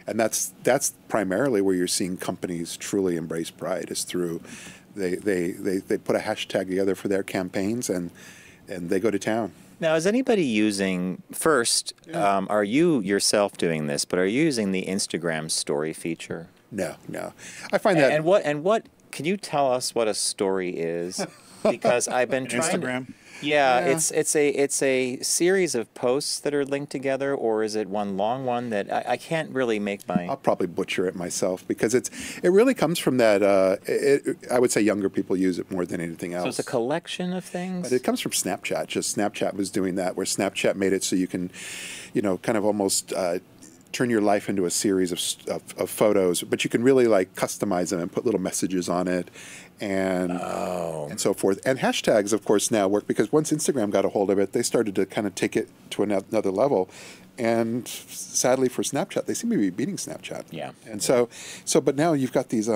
that's primarily where you're seeing companies truly embrace Pride is through they put a hashtag together for their campaigns and they go to town. Now, is anybody using, first, are you yourself doing this, but are you using the Instagram story feature? No. I find that. And what, can you tell us what a story is? Because I've been trying Instagram? Yeah, it's a series of posts that are linked together, or is it one long one that I can't really make my... I'll probably butcher it myself because it really comes from that, I would say younger people use it more than anything else. So it's a collection of things? But it comes from Snapchat. Just Snapchat was doing that, where Snapchat made it so you can, kind of almost turn your life into a series of photos, but you can really like customize them and put little messages on it and so forth. And hashtags, of course, now work because once Instagram got a hold of it, they started to kind of take it to another level. And sadly for Snapchat, they seem to be beating Snapchat. Yeah. And so, but now you've got these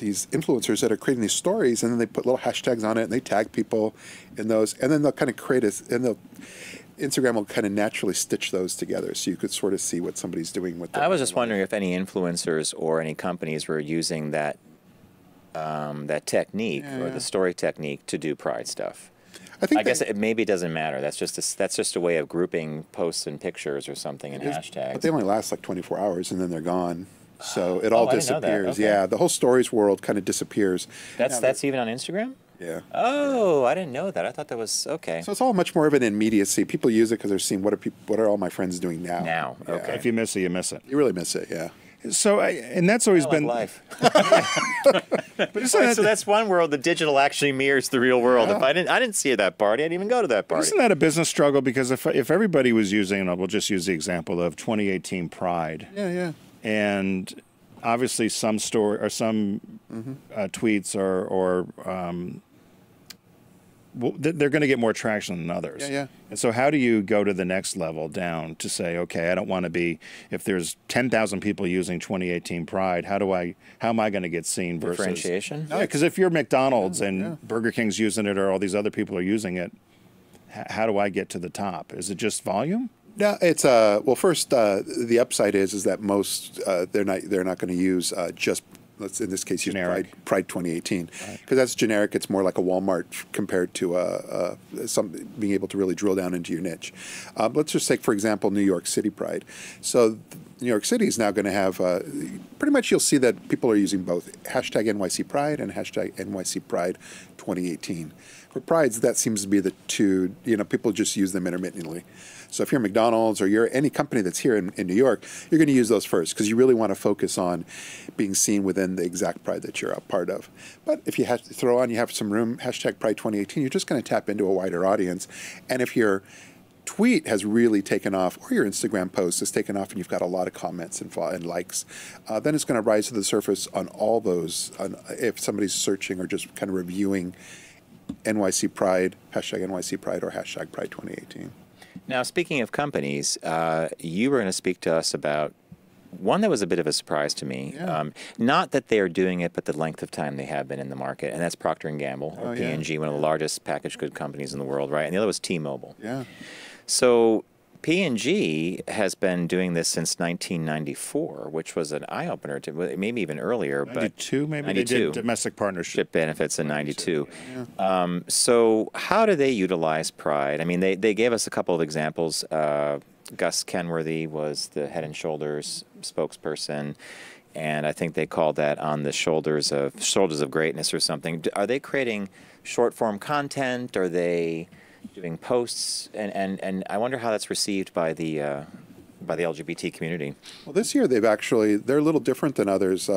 these influencers that are creating these stories, and then they put little hashtags on it, and they tag people in those, and then they'll kind of Instagram will kind of naturally stitch those together, so you could sort of see what somebody's doing with them. I was just wondering if any influencers or any companies were using that that technique or the story technique to do Pride stuff. I guess maybe it doesn't matter. That's just a way of grouping posts and pictures or something in hashtags. But they only last like 24 hours, and then they're gone. So it all I didn't know that. disappears. Okay. Yeah, the whole stories world kind of disappears. That's even on Instagram? Yeah. Oh, I didn't know that. I thought that was okay. So it's all much more of an immediacy. People use it because they're seeing what are all my friends doing now. Now, Yeah. okay. If you miss it, you miss it. You really miss it, yeah. So, and that's always been life. But So that's one world. The digital actually mirrors the real world. If I didn't see that party, I didn't even go to that party. Isn't that a business struggle? Because if everybody was using, we'll just use the example of 2018 Pride. Yeah. And obviously some tweets they're going to get more traction than others. Yeah. And so how do you go to the next level down to say, okay, I don't want to be, if there's 10,000 people using 2018 Pride, how am I going to get seen versus... Differentiation? Yeah, because if you're McDonald's and Burger King's using it or all these other people are using it, how do I get to the top? Is it just volume? No, it's well. First, the upside is that most they're not going to use just. Let's in this case use Pride 2018 because that's generic. It's more like a Walmart compared to being able to really drill down into your niche. Let's just take for example New York City Pride. So New York City is now going to have pretty much you'll see that people are using both hashtag NYC Pride and hashtag NYC Pride 2018. For prides, that seems to be the two. People just use them intermittently. So if you're McDonald's or you're any company that's here in New York, you're going to use those first because you really want to focus on being seen within the exact Pride that you're a part of. But if you have to throw on, you have some room, hashtag Pride 2018, you're just going to tap into a wider audience. And if your tweet has really taken off or your Instagram post has taken off and you've got a lot of comments and likes, then it's going to rise to the surface on all those. If somebody's searching or just kind of reviewing NYC Pride, hashtag NYC Pride or hashtag Pride 2018. Now, speaking of companies, you were going to speak to us about one that was a bit of a surprise to me. Yeah. Not that they are doing it, but the length of time they have been in the market, and that's Procter Gamble, or P&G, one of the largest packaged good companies in the world, right? And the other was T-Mobile. Yeah. So P&G has been doing this since 1994, which was an eye-opener to maybe even earlier. 92, maybe? 92. They did domestic partnership Benefits in 92. Yeah. So how do they utilize Pride? I mean, they gave us a couple of examples. Gus Kenworthy was the Head & Shoulders spokesperson, and I think they called that on the shoulders of greatness or something. Are they creating short-form content? Are they doing posts? And I wonder how that's received by the LGBT community. Well, this year they're a little different than others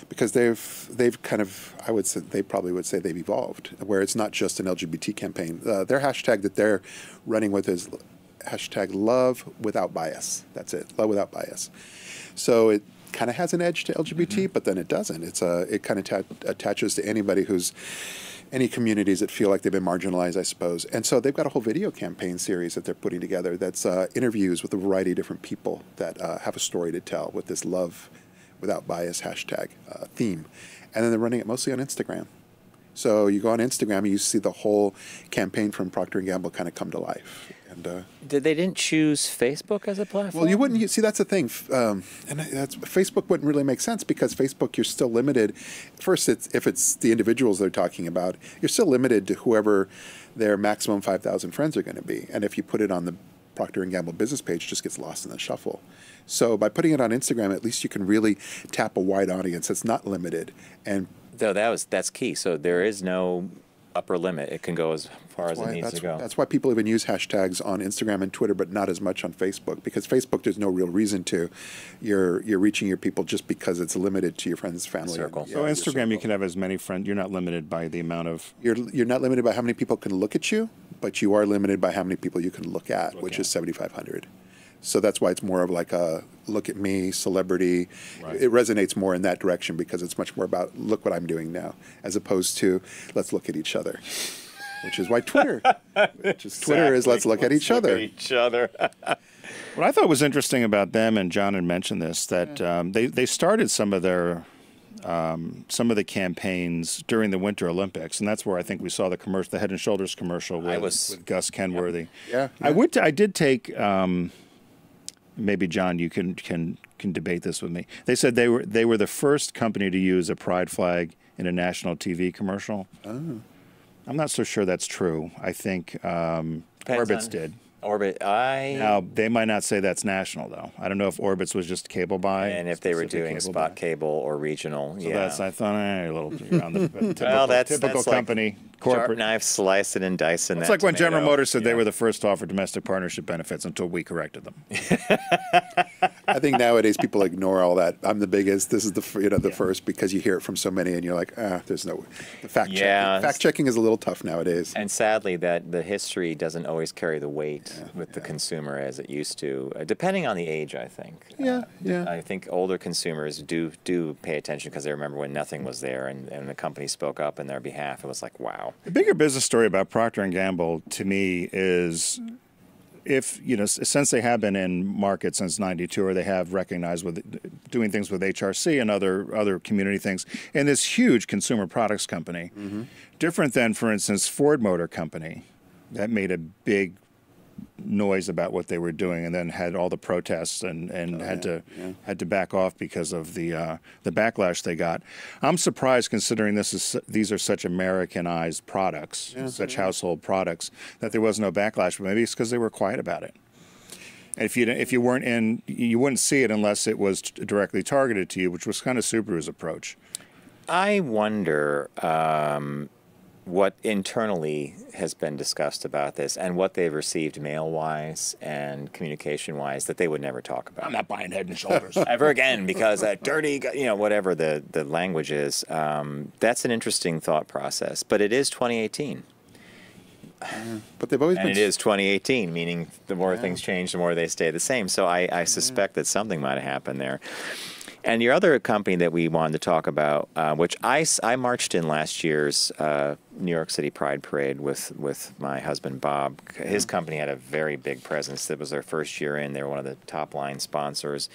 because they've kind of, I would say, they probably would say they've evolved, where it's not just an LGBT campaign. Their hashtag that they're running with is hashtag Love Without Bias. That's it, Love Without Bias. So it kind of has an edge to LGBT, but then it doesn't. It kind of attaches to any communities that feel like they've been marginalized, I suppose. And so they've got a whole video campaign series that they're putting together that's interviews with a variety of different people that have a story to tell with this Love Without Bias hashtag theme. And then they're running it mostly on Instagram. So you go on Instagram and you see the whole campaign from Procter & Gamble kind of come to life. And they didn't choose Facebook as a platform? well, you wouldn't see. That's the thing, Facebook wouldn't really make sense because Facebook, you're still limited. First, if it's the individuals they're talking about, you're still limited to whoever their maximum 5,000 friends are going to be. And if you put it on the Procter & Gamble business page, it just gets lost in the shuffle. So by putting it on Instagram, at least you can really tap a wide audience that's not limited. And though that's key. So there is no upper limit. It can go as far as it needs to go. That's why people even use hashtags on Instagram and Twitter, but not as much on Facebook, because Facebook, there's no real reason to. You're reaching your people just because it's limited to your friends, family. Circle. So Instagram, you can have as many friends. You're not limited by the amount of... You're not limited by how many people can look at you, but you are limited by how many people you can look at, which is 7,500. So that's why it's more of like a look at me, celebrity. Right. It resonates more in that direction because it's much more about look what I'm doing now, as opposed to let's look at each other, which is why Twitter is let's look at each other. What I thought was interesting about them, and John had mentioned this, that they started some of their some of the campaigns during the Winter Olympics, and that's where I think we saw the Head and Shoulders commercial with Gus Kenworthy. Yeah. I did take. Maybe John, you can debate this with me. They said they were the first company to use a pride flag in a national TV commercial. Oh. I'm not so sure that's true. I think Orbitz did. Orbit, Now, they might not say that's national, though. I don't know if Orbitz was just cable buy. And if they were doing spot cable or regional, so that's, I thought, a little on the typical, well, that's company, like corporate. sharp knife, slice it and dice it. It's like when General Motors said they were the first to offer domestic partnership benefits until we corrected them. I think nowadays people ignore all that. I'm the biggest. This is the first, because you hear it from so many, and you're like, there's no the fact checking. Fact checking is a little tough nowadays. And sadly, that the history doesn't always carry the weight with the consumer as it used to, depending on the age, I think. I think older consumers do pay attention because they remember when nothing was there and the company spoke up in their behalf. It was like, wow. The bigger business story about Procter & Gamble, to me, is since they have been in market since '92, or they have recognized with doing things with HRC and other community things, and this huge consumer products company, different than, for instance, Ford Motor Company, that made a big noise about what they were doing, and then had all the protests and had to back off because of the backlash they got. I'm surprised, considering these are such Americanized products, such household products, that there was no backlash. But maybe it's because they were quiet about it. And if you weren't in, you wouldn't see it unless it was directly targeted to you, which was kind of Subaru's approach. I wonder what internally has been discussed about this and what they've received mail-wise and communication-wise that they would never talk about. I'm not buying Head and Shoulders ever again because that dirty, whatever the language is. That's an interesting thought process, but it is 2018. But they've always been. And it is 2018, meaning the more things change, the more they stay the same. So I suspect that something might have happened there. And your other company that we wanted to talk about, which I marched in last year's New York City Pride Parade with my husband, Bob. His company had a very big presence. It was their first year in. They were one of the top line sponsors.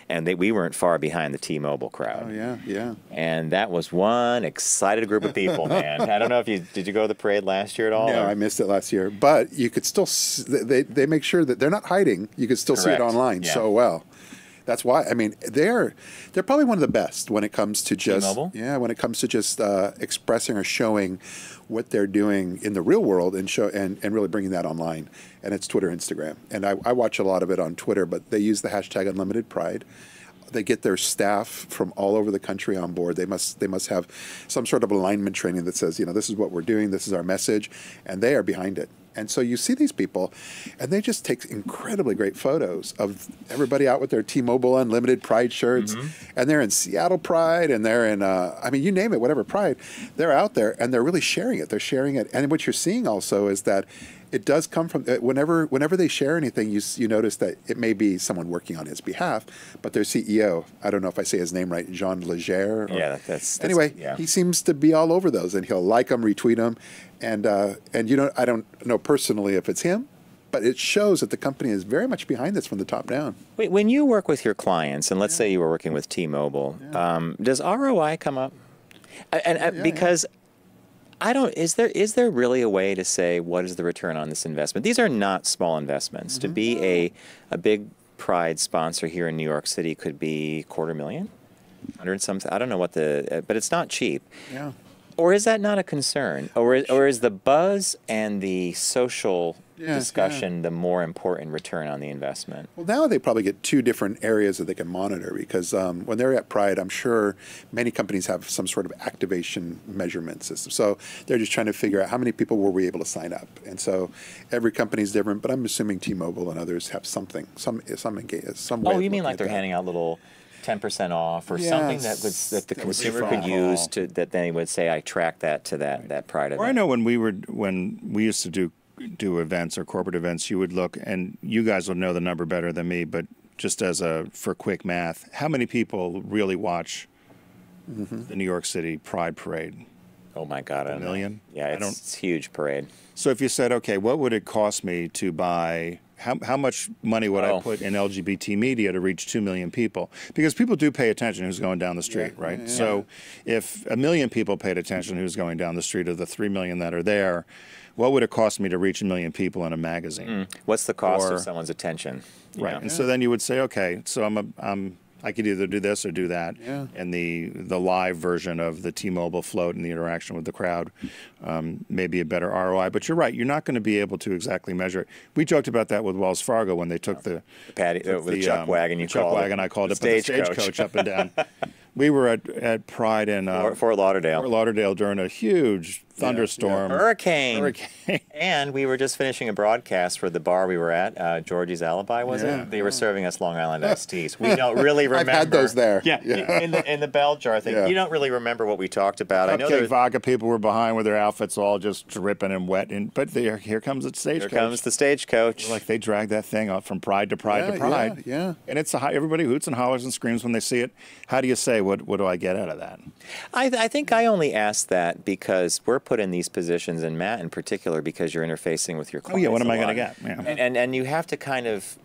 And we weren't far behind the T-Mobile crowd. Oh, yeah. And that was one excited group of people, man. I don't know if did you go to the parade last year at all? No, I missed it last year. But you could still, they make sure that they're not hiding. You could still see it online so well. That's why. I mean, they're probably one of the best when it comes to just T-Mobile? Expressing or showing what they're doing in the real world and really bringing that online. And it's Twitter, Instagram, and I watch a lot of it on Twitter. But they use the hashtag Unlimited Pride. They get their staff from all over the country on board. They must have some sort of alignment training that says, this is what we're doing, this is our message, and they are behind it. And so you see these people, and they just take incredibly great photos of everybody out with their T-Mobile Unlimited Pride shirts, and they're in Seattle Pride, and they're in, you name it, whatever Pride, they're out there, and they're really sharing it. They're sharing it. And what you're seeing also is that it does come from, whenever they share anything, you notice that it may be someone working on his behalf, but their CEO, I don't know if I say his name right, Jean Legere. Anyway, he seems to be all over those, and he'll like them, retweet them, and I don't know personally if it's him, but it shows that the company is very much behind this from the top down. Wait, when you work with your clients, and let's say you were working with T-Mobile, does ROI come up? Because I don't. Is there really a way to say what is the return on this investment? These are not small investments. To be a big Pride sponsor here in New York City could be $250,000, 100 something. I don't know what but it's not cheap. Yeah. Or is that not a concern? Or is the buzz and the social discussion the more important return on the investment? Well, now they probably get two different areas that they can monitor, because when they're at Pride, I'm sure many companies have some sort of activation measurement system. So they're just trying to figure out how many people were we able to sign up. And so every company is different, but I'm assuming T-Mobile and others have some way. Oh, you mean like they're handing out little 10% off or something that the consumer could use that they would say, I track that to that Pride event. Or I know when we used to do events or corporate events, you would look, and you guys will know the number better than me, but just for quick math, how many people really watch the New York City Pride Parade? Oh my God, I don't know. 1 million? Yeah, it's a huge parade. So if you said, okay, what would it cost me to buy How much money would I put in LGBT media to reach 2 million people? Because people do pay attention who's going down the street, right? Yeah. So if 1 million people paid attention who's going down the street of the 3 million that are there, what would it cost me to reach 1 million people in a magazine? What's the cost of someone's attention? Right. And so then you would say, okay, so I could either do this or do that. Yeah. And the live version of the T-Mobile float and the interaction with the crowd may be a better ROI. But you're right. You're not going to be able to exactly measure it. We joked about that with Wells Fargo when they took the chuck wagon. I called it the stagecoach up and down. We were at Pride in Fort Lauderdale. Fort Lauderdale during a huge thunderstorm. Hurricane. And we were just finishing a broadcast for the bar we were at, Georgie's Alibi, was it? They were serving us Long Island iced teas. We don't really remember. I've had those there. Yeah. In the bell jar thing. You don't really remember what we talked about. I know vodka people were behind with their outfits all just dripping and wet. But here comes the stagecoach. Here comes the stagecoach. Like they dragged that thing up from Pride to Pride to Pride. Yeah. And it's everybody hoots and hollers and screams when they see it. How do you say, what do I get out of that? I think I only asked that because we're put in these positions, and Matt in particular, because you're interfacing with your clients. What am I going to get? Yeah. And you have to kind of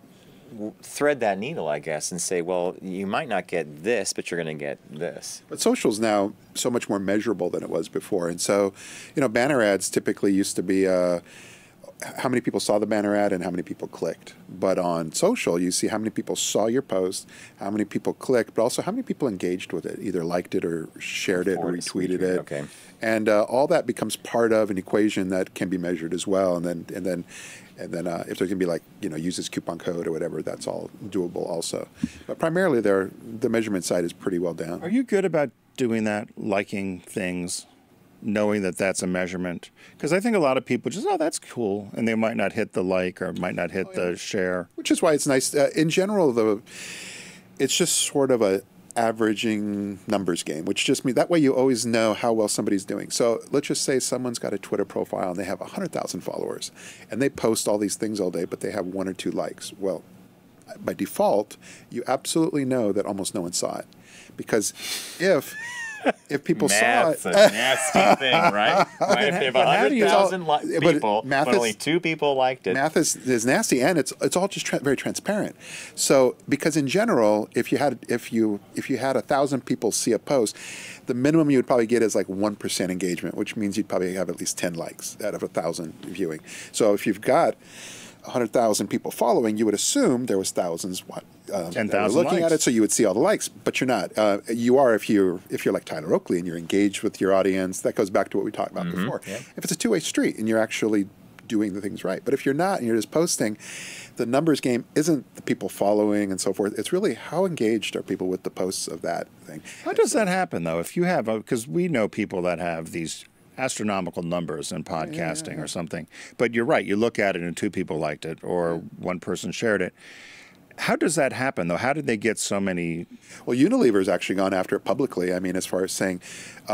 thread that needle, I guess, and say, well, you might not get this, but you're going to get this. But social's now so much more measurable than it was before. And so, banner ads typically used to be how many people saw the banner ad and how many people clicked. But on social, you see how many people saw your post, how many people clicked, but also how many people engaged with it, either liked it or shared it or retweeted it. Okay. And all that becomes part of an equation that can be measured as well. And then if there's going to be use this coupon code or whatever, that's all doable also. But primarily, the measurement side is pretty well down. Are you good about doing that, liking things, knowing that that's a measurement? Because I think a lot of people just, that's cool, and they might not hit the like or might not hit the share. Which is why it's nice. In general, it's just sort of a averaging numbers game, which just means that way you always know how well somebody's doing. So let's just say someone's got a Twitter profile and they have 100,000 followers, and they post all these things all day, but they have 1 or 2 likes. Well, by default, you absolutely know that almost no one saw it, because if people saw it, that's a nasty thing, right? If they have 100,000 people, but only 2 people liked it. Math is nasty, and it's all just very transparent. So, because in general, if you had 1,000 people see a post, the minimum you would probably get is like 1% engagement, which means you'd probably have at least 10 likes out of 1,000 viewing. So, if you've got 100,000 people following, you would assume there was thousands 10,000 looking at it, so you would see all the likes, but you're not. You are if you're like Tyler Oakley and you're engaged with your audience. That goes back to what we talked about before. Yeah. If it's a two-way street and you're actually doing the things right, but if you're not and you're just posting, the numbers game isn't the people following and so forth. It's really how engaged are people with the posts of that thing. How does that happen though? If you have, because we know people that have these astronomical numbers in podcasting or something. But you're right. You look at it and 2 people liked it or 1 person shared it. How does that happen, though? How did they get so many? Well, Unilever's actually gone after it publicly. I mean, as far as saying,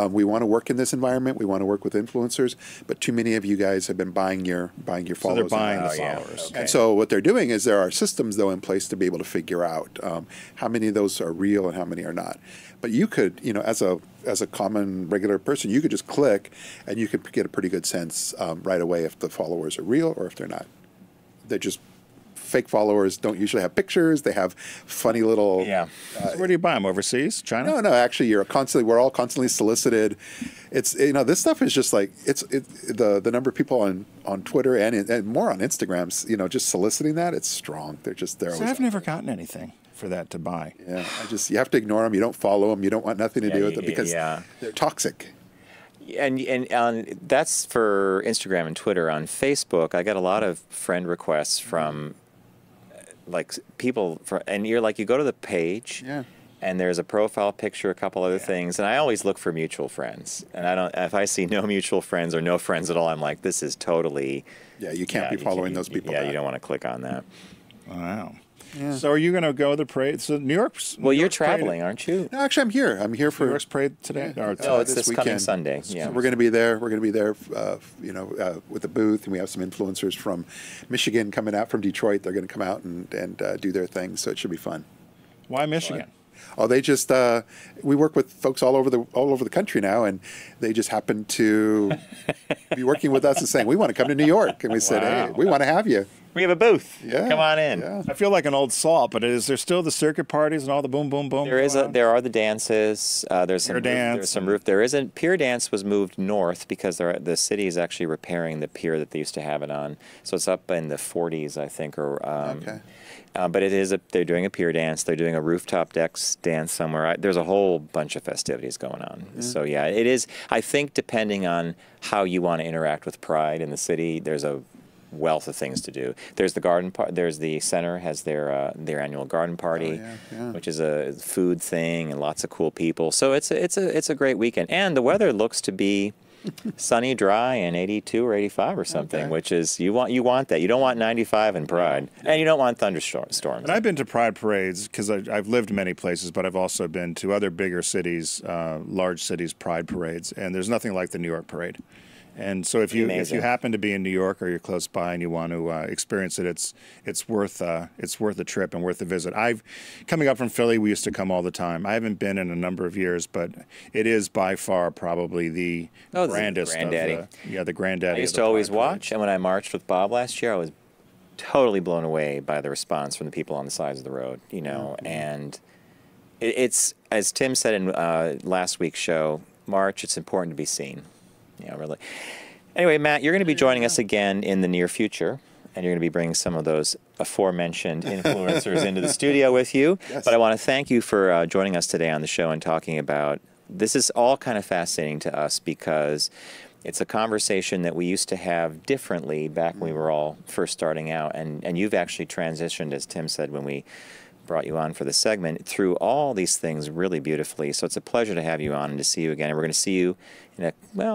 we want to work in this environment, we want to work with influencers, but too many of you guys have been buying your followers. So they're buying the followers. Okay. And so what they're doing is there are systems, though, in place to be able to figure out how many of those are real and how many are not. But you could, as a common, regular person, you could just click and you could get a pretty good sense right away if the followers are real or if they're not. They're just fake followers, don't usually have pictures. They have funny little. Yeah. Where do you buy them? Overseas? China? No. Actually, we're all constantly solicited. It's this stuff is just like the number of people on Twitter and more on Instagram. Just soliciting that. It's strong. They're just there. So I've never gotten anything for that to buy. Yeah. You have to ignore them. You don't follow them. You don't want nothing to do with it because they're toxic. And that's for Instagram and Twitter. On Facebook, I got a lot of friend requests from people, and you go to the page, and there's a profile picture, a couple other things, and I always look for mutual friends. And if I see no mutual friends or no friends at all, I'm like, this is totally. Yeah, you can't be following those people. Yeah, you don't want to click on that. Wow. Yeah. So are you going to go to the parade? So New York's. Well, you're traveling, aren't you? No, actually, I'm here. I'm here for New York's parade today. Yeah. It's this coming Sunday. Yeah, so we're going to be there. We're going to be there, with the booth, and we have some influencers from Michigan coming out from Detroit. They're going to come out and do their thing. So it should be fun. Why Michigan? Oh, they just we work with folks all over the country now, and they just happen to be working with us and saying we want to come to New York, and we said, hey, we want to have you. We have a booth. Yeah. Come on in. Yeah. I feel like an old salt, but is there still the circuit parties and all the boom, boom, boom? There are the dances. There's some There's some roof. There isn't. Pier Dance was moved north because the city is actually repairing the pier that they used to have it on. So it's up in the 40s, I think, or. Okay. But they're doing a pier dance. They're doing a rooftop decks dance somewhere. There's a whole bunch of festivities going on. So yeah, it is. I think depending on how you want to interact with Pride in the city, there's a wealth of things to do. There's the garden. There's the center has their annual garden party, which is a food thing and lots of cool people. So it's a great weekend, and the weather looks to be sunny, dry, and 82 or 85 or something, which is you want that. You don't want 95 in Pride, and you don't want thunderstorms. And I've been to Pride parades because I've lived many places, but I've also been to other bigger cities, large cities, Pride parades, and there's nothing like the New York parade. And so if you happen to be in New York or you're close by and you want to experience it, it's worth a trip and worth a visit. Coming up from Philly, we used to come all the time. I haven't been in a number of years, but it is by far probably the grandest. The granddaddy. I used to always watch, and when I marched with Bob last year, I was totally blown away by the response from the people on the sides of the road. And it's as Tim said in last week's show, March. It's important to be seen. Yeah, really. Anyway, Matt, you're going to be joining us again in the near future, and you're going to be bringing some of those aforementioned influencers into the studio with you. Yes. But I want to thank you for joining us today on the show and talking about this. Is all kind of fascinating to us because it's a conversation that we used to have differently back when we were all first starting out, and you've actually transitioned, as Tim said when we brought you on for the segment, through all these things really beautifully. So it's a pleasure to have you on and to see you again. And we're going to see you in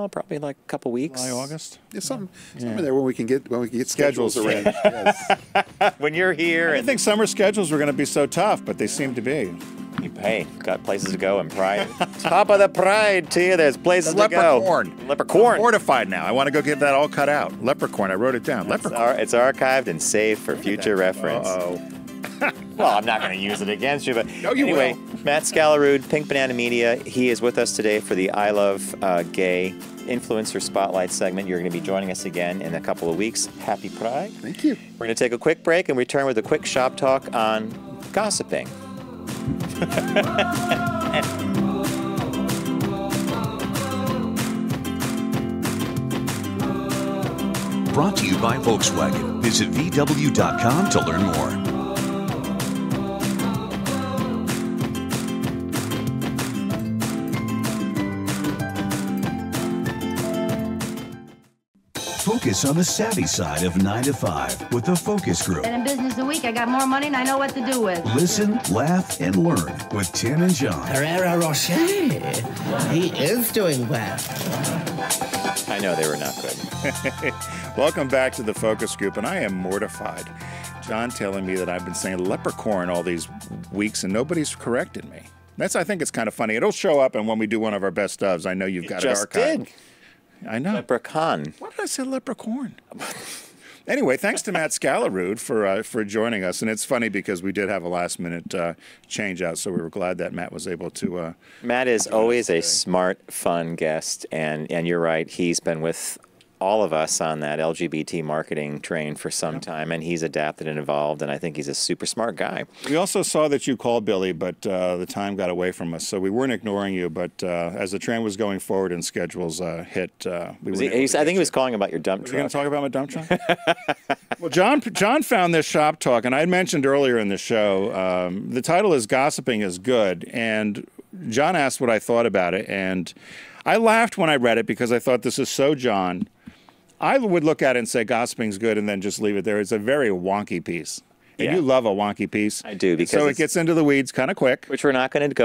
probably like a couple weeks. July, August. Yeah, something there when we can get schedules arranged. Yes. When you're here. I didn't think summer schedules were going to be so tough, but they seem to be. Hey, got places to go in Pride. Top of the Pride to you. There's places to go. Leprechaun. I'm mortified now. I want to go get that all cut out. Leprechaun. I wrote it down. Leprechaun. It's archived and saved for future reference. Uh-oh. Well, I'm not going to use it against you, but no, you anyway, will. Matt Skallerud, Pink Banana Media. He is with us today for the ILoveGay Influencer Spotlight segment. You're going to be joining us again in a couple of weeks. Happy Pride. Thank you. We're going to take a quick break and return with a quick shop talk on gossiping. Brought to you by Volkswagen. Visit VW.com to learn more. Focus on the savvy side of 9 to 5 with the Focus Group. Been in business a week. I got more money and I know what to do with. Listen, laugh, and learn with Tim and John. Herrera Rocher. He is doing well. I know they were not good. Welcome back to the Focus Group, and I am mortified. John telling me that I've been saying leprechaun all these weeks, and nobody's corrected me. I think it's kind of funny. It'll show up, and when we do one of our best ofs, I know you've got it archived. Did. I know. Leprechaun. Why did I say leprechaun? Anyway, thanks to Matt Skallerud for joining us. And it's funny because we did have a last-minute change out, so we were glad that Matt was able to... Matt is always a smart, fun guest, and you're right. He's been with all of us on that LGBT marketing train for some time, and he's adapted and evolved, and I think he's a super smart guy. We also saw that you called Billy, but the time got away from us, so we weren't ignoring you, but as the train was going forward and schedules hit... I think he was calling about your dump truck. Are you going to talk about my dump truck? Well, John found this shop talk, and I had mentioned earlier in the show, the title is Gossiping is Good, and John asked what I thought about it, and I laughed when I read it because I thought this is so John. I would look at it and say gossiping's good and then just leave it there. It's a very wonky piece. And you love a wonky piece. I do, because so it gets into the weeds kind of quick. Which we're not going to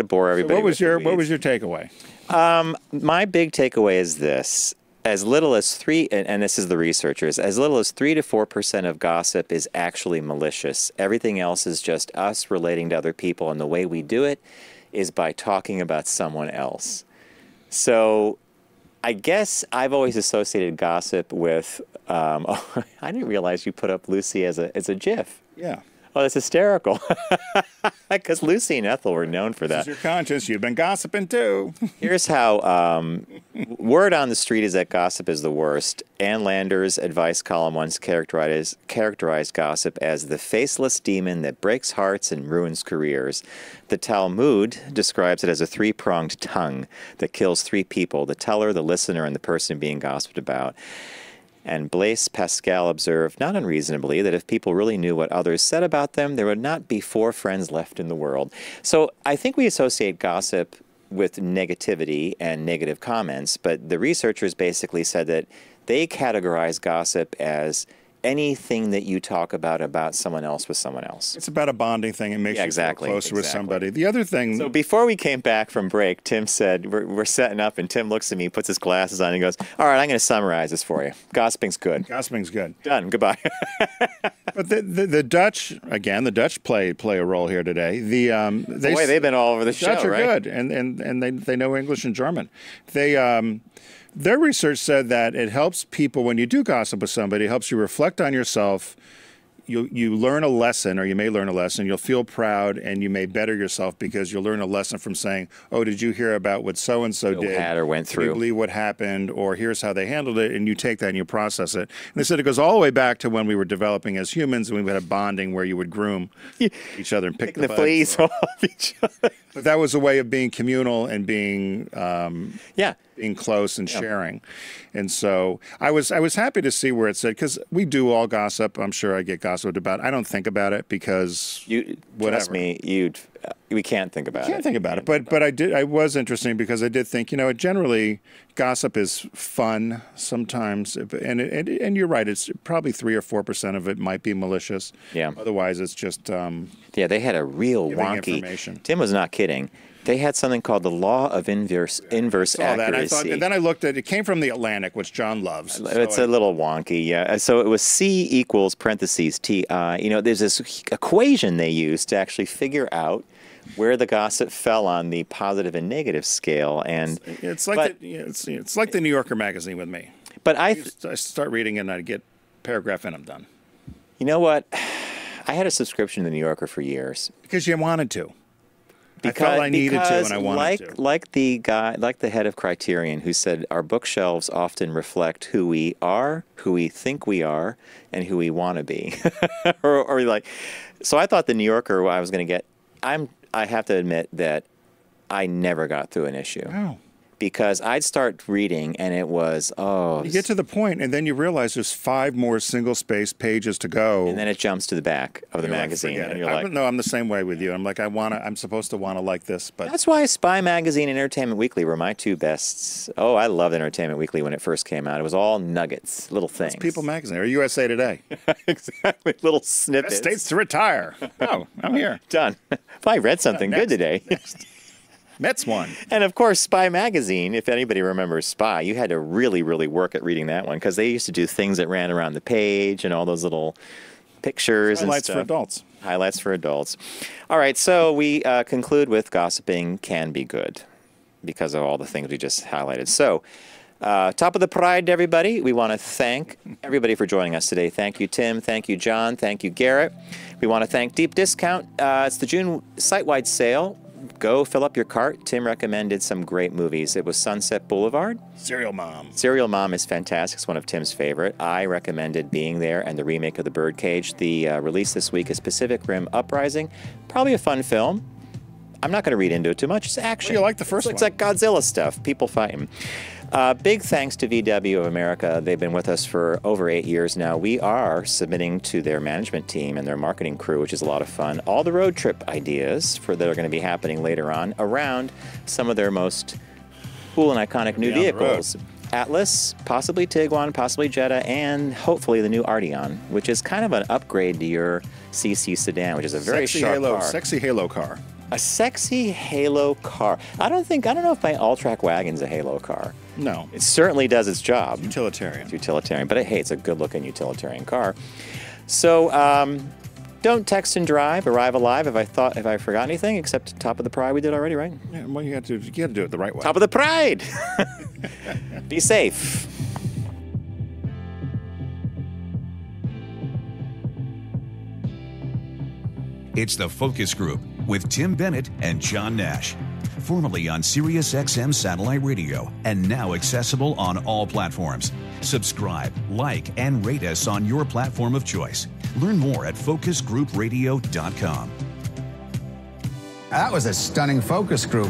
bore everybody. So what was your takeaway? My big takeaway is this. As little as 3, and this is the researchers, as little as 3 to 4% of gossip is actually malicious. Everything else is just us relating to other people, and the way we do it is by talking about someone else. So I guess I've always associated gossip with, I didn't realize you put up Lucy as a GIF. Yeah. Oh, that's hysterical. Because Lucy and Ethel were known for that. This is your conscience. You've been gossiping too. Here's how word on the street is that gossip is the worst. Ann Lander's advice column once characterized gossip as the faceless demon that breaks hearts and ruins careers. The Talmud describes it as a three-pronged tongue that kills three people: the teller, the listener, and the person being gossiped about. And Blaise Pascal observed, not unreasonably, that if people really knew what others said about them, there would not be 4 friends left in the world. So I think we associate gossip with negativity and negative comments, but the researchers basically said that they categorize gossip as anything that you talk about someone else with someone else. It's about a bonding thing. It makes you feel closer with somebody. The other thing... So before we came back from break, Tim said, we're setting up, and Tim looks at me, puts his glasses on, and goes, all right, I'm going to summarize this for you. Gossiping's good. Gossiping's good. Done. Goodbye. But the Dutch, again, the Dutch play a role here today. They've been all over the show, Dutch are right? good, and they know English and German. Their research said that it helps people, when you do gossip with somebody, it helps you reflect on yourself. You learn a lesson, or you may learn a lesson. You'll feel proud, and you may better yourself because you'll learn a lesson from saying, oh, did you hear about what so-and-so did? Had or went through. Can you believe what happened? Or here's how they handled it, and you take that and you process it. And they said it goes all the way back to when we were developing as humans, and we had a bonding where you would groom each other and pick the fleas off each other. But that was a way of being communal and being being close and sharing. And so I was happy to see where it said, because we do all gossip. I'm sure I get gossiped about. I don't think about it because trust me, we can't think about it. Can't think about it. But I was interesting because I did think, generally gossip is fun sometimes, and you're right. It's probably 3 or 4% of it might be malicious. Yeah. Otherwise, it's just they had a real wonky. Tim was not kidding. They had something called the law of inverse accuracy. And then I looked at it. It came from the Atlantic, which John loves. It's a little wonky, yeah. So it was C equals parentheses TI. There's this equation they used to actually figure out where the gossip fell on the positive and negative scale, and it's like the New Yorker magazine with me. But I start reading it and I get a paragraph and I'm done. You know what? I had a subscription to the New Yorker for years because you wanted to. I felt I needed to, and I wanted to. Like the head of Criterion, who said our bookshelves often reflect who we are, who we think we are, and who we want to be. So I thought the New Yorker, I was going to get. I have to admit that I never got through an issue. Oh. Because I'd start reading and it was, You get to the point and then you realize there's 5 more single-spaced pages to go. And then it jumps to the back of the magazine. And you're like, no, I'm the same way with you. I'm like, I'm supposed to want to like this. But that's why Spy Magazine and Entertainment Weekly were my 2 bests. Oh, I loved Entertainment Weekly when it first came out. It was all nuggets, little things. It's People Magazine or USA Today. Exactly, little snippets. Best states to retire. Oh, I'm here. Done. If I read something good today. Mets won. And of course, Spy Magazine, if anybody remembers Spy, you had to really, really work at reading that one because they used to do things that ran around the page and all those little pictures and stuff. Highlights for adults. Highlights for adults. All right, so we conclude with gossiping can be good because of all the things we just highlighted. So, top of the pride, everybody. We want to thank everybody for joining us today. Thank you, Tim. Thank you, John. Thank you, Garrett. We want to thank Deep Discount. It's the June site-wide sale. Go fill up your cart. Tim recommended some great movies. It was Sunset Boulevard. Serial Mom. Serial Mom is fantastic. It's one of Tim's favorite. I recommended Being There and the remake of The Birdcage. The release this week is Pacific Rim Uprising. Probably a fun film. I'm not going to read into it too much. It's action. Well, you like the first one. It's like Godzilla stuff. People fighting. Big thanks to VW of America. They've been with us for over 8 years now. We are submitting to their management team and their marketing crew, which is a lot of fun, all the road trip ideas that are going to be happening later on around some of their most cool and iconic new vehicles. Atlas, possibly Tiguan, possibly Jetta, and hopefully the new Arteon, which is kind of an upgrade to your CC sedan, which is a very sharp car. Sexy Halo car. A sexy Halo car. I don't know if my all-track wagon's a Halo car. No. It certainly does its job. Utilitarian. It's utilitarian. But hey, it's a good-looking utilitarian car. So don't text and drive. Arrive alive. If I forgot anything, except Top of the Pride we did already, right? Yeah, well, you got to do it the right way. Top of the Pride. Be safe. It's the Focus Group with Tim Bennett and John Nash. formerly on Sirius XM satellite radio, and now accessible on all platforms. Subscribe, like, and rate us on your platform of choice. Learn more at focusgroupradio.com. That was a stunning focus group.